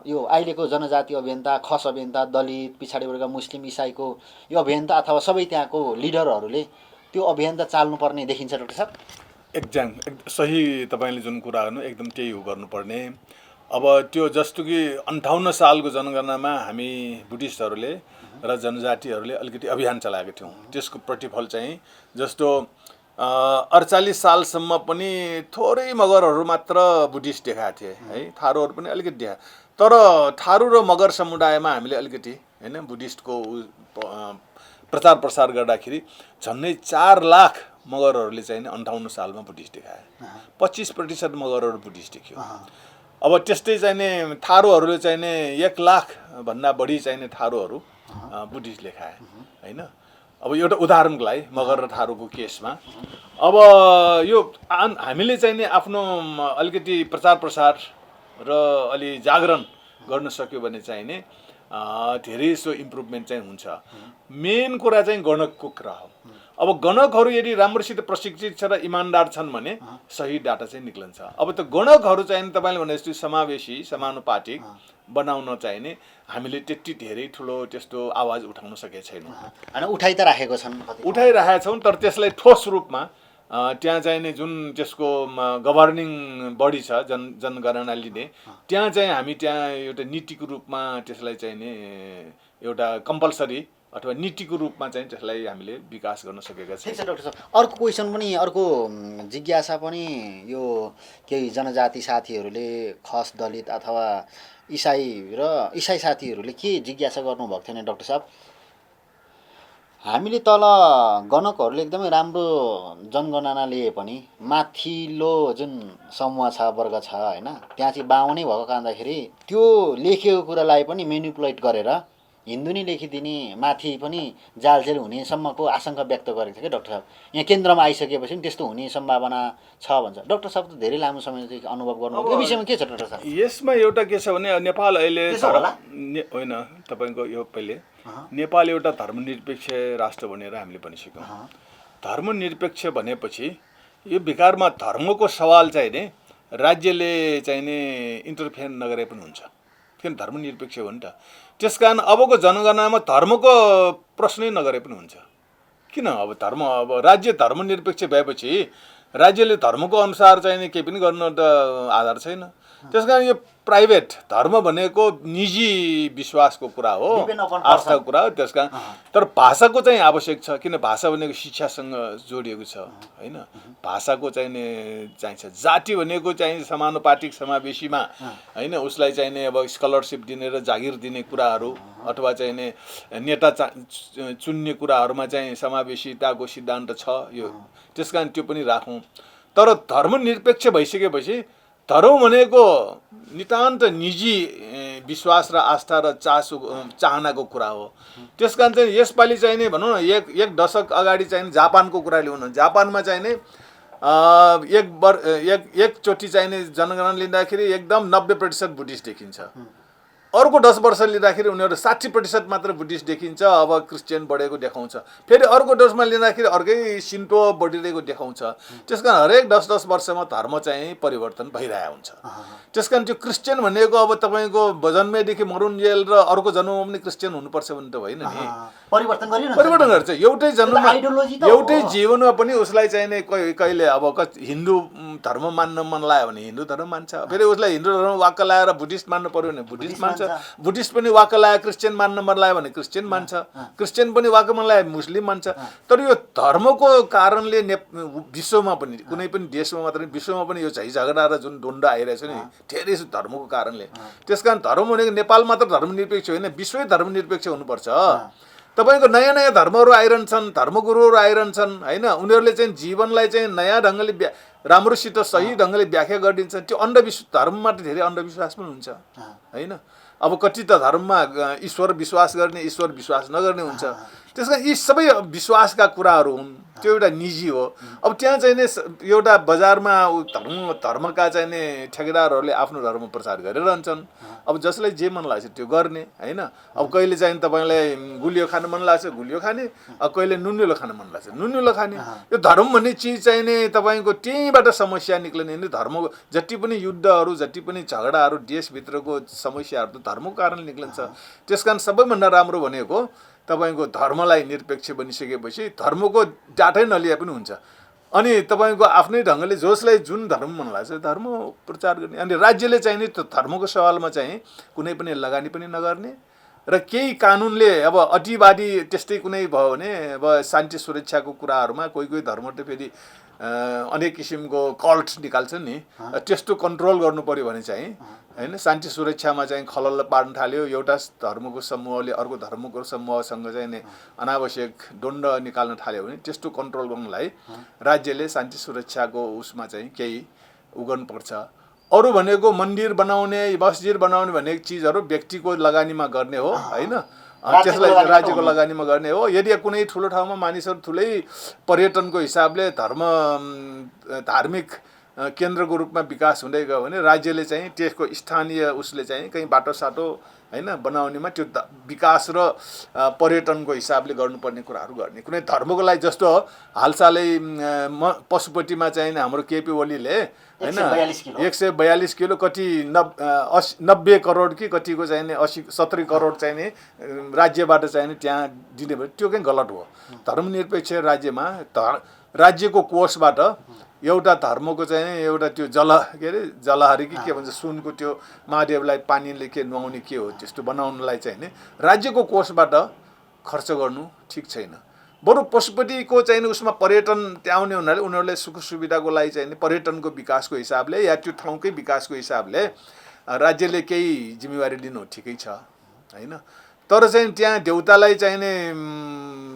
Speaker 2: यो अहिलेको जनजाति अभियन्ता, खस अभियन्ता, दलित, पछाडि वर्ग, मुस्लिम, इसाईको यो अभियन्ता अथवा सबै त्यहाँको लिडरहरूले त्यो अभियन्ता चाल्नुपर्ने देखिन्छ डाक्टर साहब।
Speaker 1: एकदम सही तपाईँले जुन कुरा गर्नु एकदम त्यही हो गर्नुपर्ने। अब त्यो जस्तो कि 58 सालको जनगणनामा हामी बुद्धिस्टहरूले र जनजातिहरूले अलिकति अभियान चलाएको थियौँ। त्यसको प्रतिफल चाहिँ जस्तो 48 सालसम्म पनि थोरै मगरहरू मात्र बुद्धिस्ट देखाएको थिए है, थारूहरू पनि अलिकति देखा। तर थारू र मगर समुदायमा हामीले अलिकति होइन बुद्धिस्टको प्रचार प्रसार गर्दाखेरि झन्डै 4 लाख मगरहरूले चाहिँ 58 सालमा बुद्धिस्ट देखाए। 25% मगरहरू बुद्धिस्ट देखियो। अब त्यस्तै चाहिँ थारूहरूले चाहिँ 1 लाख भन्दा बढी चाहिँ थारूहरू बुद्धिस्ट लेखाए होइन। अब एउटा उदाहरणको लागि मगर र थारूको केसमा अब यो हामीले चाहिँ आफ्नो अलिकति प्रचार प्रसार र अलि जागरण गर्न सक्यो भने चाहिँ नि धेरै सो इम्प्रुभमेन्ट चाहिँ हुन्छ। मेन कुरा चाहिँ गणकको कुरा हो। अब गणकहरू यदि राम्रोसित प्रशिक्षित छ र इमान्दार छन् भने सही डाटा चाहिँ निक्लन्छ। अब त गणकहरू चाहिँ तपाईँले भने जस्तो समावेशी समानुपातिक बनाउन चाहिने हामीले त्यति धेरै ठुलो त्यस्तो आवाज उठाउन सकेका छैनौँ।
Speaker 2: होइन उठाइ त राखेको छन्,
Speaker 1: उठाइराखेका छौँ, तर त्यसलाई ठोस रूपमा त्यहाँ चाहिने जुन त्यसको गभर्निङ बडी छ जनगणना लिने, त्यहाँ चाहिँ हामी त्यहाँ एउटा नीतिको रूपमा त्यसलाई चाहिने एउटा कम्पलसरी अथवा नीतिको रूपमा चाहिँ त्यसलाई हामीले विकास गर्न सकेका छौँ।
Speaker 2: ठिक छ डाक्टर साहब, अर्को क्वेसन पनि, अर्को जिज्ञासा पनि यो केही जनजाति साथीहरूले, खस, दलित अथवा इसाई साथीहरूले के जिज्ञासा गर्नुभएको थियो भने डाक्टर साहब, हामीले तल गणकहरूले एकदमै राम्रो जनगणना लिए पनि माथिल्लो जुन समूह छ, वर्ग छ होइन, त्यहाँ चाहिँ बाहुनै भएको कारणदाखेरि त्यो लेखेको कुरालाई पनि मेनिपुलेट गरेर हिन्दू नै लेखिदिने, माथि पनि जालजेल हुनेसम्मको आशंका व्यक्त गरेको थियो क्या डाक्टर साहब। यहाँ केन्द्रमा आइसकेपछि पनि त्यस्तो हुने सम्भावना छ भन्छ डाक्टर साहब। त धेरै लामो समय अनुभव गर्नुभयो, यो विषयमा के छ डाक्टर साहब?
Speaker 1: यसमा एउटा के छ भने नेपाल अहिले होइन तपाईँको यो पहिले नेपाल एउटा धर्मनिरपेक्ष राष्ट्र भनेर हामीले भनिसक्यौँ। धर्मनिरपेक्ष भनेपछि यो विकारमा धर्मको सवाल चाहिँ नि राज्यले चाहिँ नि इन्टरफेयर नगरे पनि हुन्छ, किन धर्मनिरपेक्ष हो नि त। त्यस कारण अबको जनगणनामा धर्मको प्रश्नै नगरे पनि हुन्छ। किन अब राज्य धर्मनिरपेक्ष भएपछि राज्यले धर्मको अनुसार चाहिँ नि केही पनि गर्न त आधार छैन। त्यस कारण यो प्राइभेट धर्म भनेको निजी विश्वासको कुरा हो, आस्थाको कुरा हो। त्यस कारण तर भाषाको चाहिँ आवश्यक छ, किन भाषा भनेको शिक्षासँग जोडिएको छ होइन। भाषाको चाहिने चाहिन्छ। जाति भनेको चाहिँ समानुपातिक समावेशीमा होइन, उसलाई चाहिने अब स्कलरसिप दिने र जागिर दिने कुराहरू अथवा चाहिने नेता चुन्ने कुराहरूमा चाहिँ समावेशिताको सिद्धान्त छ यो। त्यस कारण त्यो पनि राखौँ। तर धर्मनिरपेक्ष भइसकेपछि धर्म भनेको नितान्त निजी विश्वास र आस्था र चाहनाको कुरा हो। त्यस कारण चाहिँ यसपालि चाहिने भनौँ न एक दशक अगाडि चाहिँ जापानको कुरा ल्याउनु। जापानमा चाहिने एकचोटि चाहिने जनगणना लिँदाखेरि एकदम 90% बुद्धिस्ट देखिन्छ। अर्को 10 वर्ष लिँदाखेरि उनीहरू 60% मात्र बुद्धिस्ट देखिन्छ, अब क्रिस्चियन बढेको देखाउँछ। फेरि अर्को 10मा लिँदाखेरि अर्कै सिन्टो बढिरहेको देखाउँछ। त्यसकारण हरेक 10-10 वर्षमा धर्म चाहिँ परिवर्तन भइरहेको हुन्छ। त्यसकारण त्यो क्रिस्चियन भनेको अब तपाईँको जन्मेदेखि मरुन्जेल र अर्को जन्ममा पनि क्रिस्चियन हुनुपर्छ भने त होइन नि।
Speaker 2: परिवर्तन
Speaker 1: गर्छ। एउटै जन्ममा एउटै जीवनमा पनि उसलाई चाहिने कहिले अब हिन्दू धर्म मान्न मन लाग्यो भने हिन्दू धर्म मान्छ, फेरि उसलाई हिन्दू धर्म वाक्क लगाएर बुद्धिस्ट मान्नु पर्यो भने बुद्धिस्ट मान्छ, बुद्धिस्ट पनि वाक्क लगाएर क्रिस्चियन मान्न मन लाग्यो भने क्रिस्चियन मान्छ, क्रिस्चियन पनि वाक्क मन लाग्यो मुस्लिम मान्छ। तर यो धर्मको कारणले विश्वमा पनि कुनै पनि देशमा मात्र विश्वमा पनि यो झैझगडा र जुन द्वन्द्व आइरहेछ नि धेरै धर्मको कारणले। त्यसकारण धर्म भनेको नेपाल मात्र धर्मनिरपेक्ष होइन, विश्वै धर्मनिरपेक्ष हुनुपर्छ। तपाईँको नयाँ नयाँ धर्महरू आइरहन्छन्, धर्मगुरुहरू आइरहन्छन् होइन, उनीहरूले चाहिँ जीवनलाई चाहिँ नयाँ ढङ्गले राम्रोसित सही ढङ्गले व्याख्या गरिदिन्छ। त्यो धर्ममा त धेरै अन्धविश्वास पनि हुन्छ होइन। अब कति त धर्ममा ईश्वर विश्वास गर्ने, ईश्वर विश्वास नगर्ने हुन्छ। त्यस कारण यी सबै विश्वासका कुराहरू हुन्, त्यो एउटा निजी हो। अब त्यहाँ चाहिँ नि एउटा बजारमा धर्मका चाहिँ नि ठेकेदारहरूले आफ्नो धर्म प्रचार गरिरहन्छन्। अब जसलाई जे मन लाग्छ त्यो गर्ने होइन। अब कहिले चाहिँ तपाईँलाई गुलियो खान मन लाग्छ गुलियो खाने, अब कहिले नुनिलो खान मन लाग्छ नुनिलो खाने। यो धर्म भन्ने चिज चाहिँ नि तपाईँको त्यहीँबाट समस्या निक्लिने नि। धर्मको जति पनि युद्धहरू, जति पनि झगडाहरू, देशभित्रको समस्याहरू त धर्मको कारण निक्लिन्छ। त्यसकारण सबैभन्दा राम्रो भनेको तपाईँको धर्मलाई निरपेक्ष बनिसकेपछि धर्मको डाटै नलिए पनि हुन्छ। अनि तपाईँको आफ्नै ढङ्गले जसलाई जुन धर्म मन लाग्छ धर्म प्रचार गर्ने। अनि राज्यले चाहिँ नि त्यो धर्मको सवालमा चाहिँ कुनै पनि लगानी पनि नगर्ने र केही कानुनले अब अतिवादी त्यस्तै कुनै भयो भने अब शान्ति सुरक्षाको कुराहरूमा कोही कोही धर्म त फेरि अनेक किसिमको कल्ट निकाल्छन् नि, त्यस्तो कन्ट्रोल गर्नु पर्यो भने चाहिँ होइन शान्ति सुरक्षामा चाहिँ खलल पार्न थाल्यो, एउटा धर्मको समूहले अर्को धर्मको समूहसँग चाहिँ नि अनावश्यक द्वन्द्व निकाल्न थाल्यो भने त्यस्तो कन्ट्रोल गर्नलाई राज्यले शान्ति सुरक्षाको उसमा चाहिँ केही गर्नुपर्छ। अरू भनेको मन्दिर बनाउने, मस्जिद बनाउने भनेको चिजहरू व्यक्तिको लगानीमा गर्ने हो होइन, त्यसलाई राज्यको लगानीमा गर्ने हो। यदि कुनै ठुलो ठाउँमा मानिसहरू ठुलै पर्यटनको हिसाबले धार्मिक केन्द्रको रूपमा विकास हुँदै गयो भने राज्यले चाहिँ त्यसको स्थानीय उसले चाहिँ कहीँ बाटोसाटो होइन बनाउनेमा त्यो विकास र पर्यटनको हिसाबले गर्नुपर्ने कुराहरू गर्ने। कुनै धर्मको लागि जस्तो हालसालै पशुपतिमा चाहिँ हाम्रो केपी ओलीले होइन 142 किलो कति 90 करोड कि कतिको चाहिने 70 करोड चाहिने राज्यबाट चाहिने त्यहाँ दिने भयो, त्यो चाहिँ गलत हो। धर्मनिरपेक्ष राज्यमा राज्यको कोषबाट एउटा धर्मको चाहिँ एउटा त्यो जलहारी कि के भन्छ सुनको त्यो महादेवलाई पानीले के नुहाउने के हो त्यस्तो बनाउनलाई चाहिँ नि राज्यको कोषबाट खर्च गर्नु ठिक छैन। बरु पशुपतिको चाहिँ उसमा पर्यटन त्यहाँ आउने हुनाले उनीहरूले सुख सुविधाको लागि चाहिँ पर्यटनको विकासको हिसाबले या त्यो ठाउँकै विकासको हिसाबले राज्यले केही जिम्मेवारी लिनु ठिकै छ होइन। तर चाहिँ त्यहाँ देउतालाई चाहिने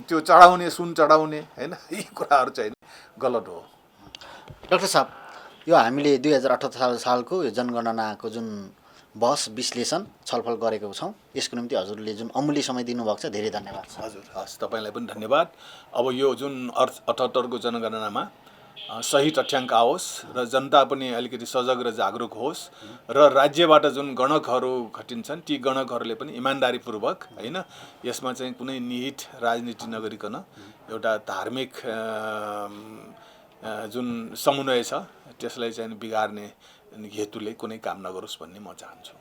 Speaker 1: त्यो चढाउने सुन चढाउने होइन यी कुराहरू चाहिँ गलत हो।
Speaker 2: डाक्टर साहब, यो हामीले 2078 सालको यो जनगणनाको जुन बहस विश्लेषण छलफल गरेको छौँ, यसको निम्ति हजुरले जुन अमूल्य समय दिनुभएको छ धेरै धन्यवाद छ।
Speaker 1: हजुर हस्, तपाईँलाई पनि धन्यवाद। अब यो जुन 78 को जनगणनामा सही तथ्याङ्क आओस् र जनता पनि अलिकति सजग र जागरुक होस् र राज्यबाट जुन गणकहरू घटिन्छन् ती गणकहरूले पनि इमान्दारीपूर्वक होइन यसमा चाहिँ कुनै निहित राजनीति नगरिकन एउटा धार्मिक जुन समन्वय छ त्यसलाई चाहिँ बिगार्ने हेतुले कुनै काम नगरोस् भन्ने म चाहन्छु।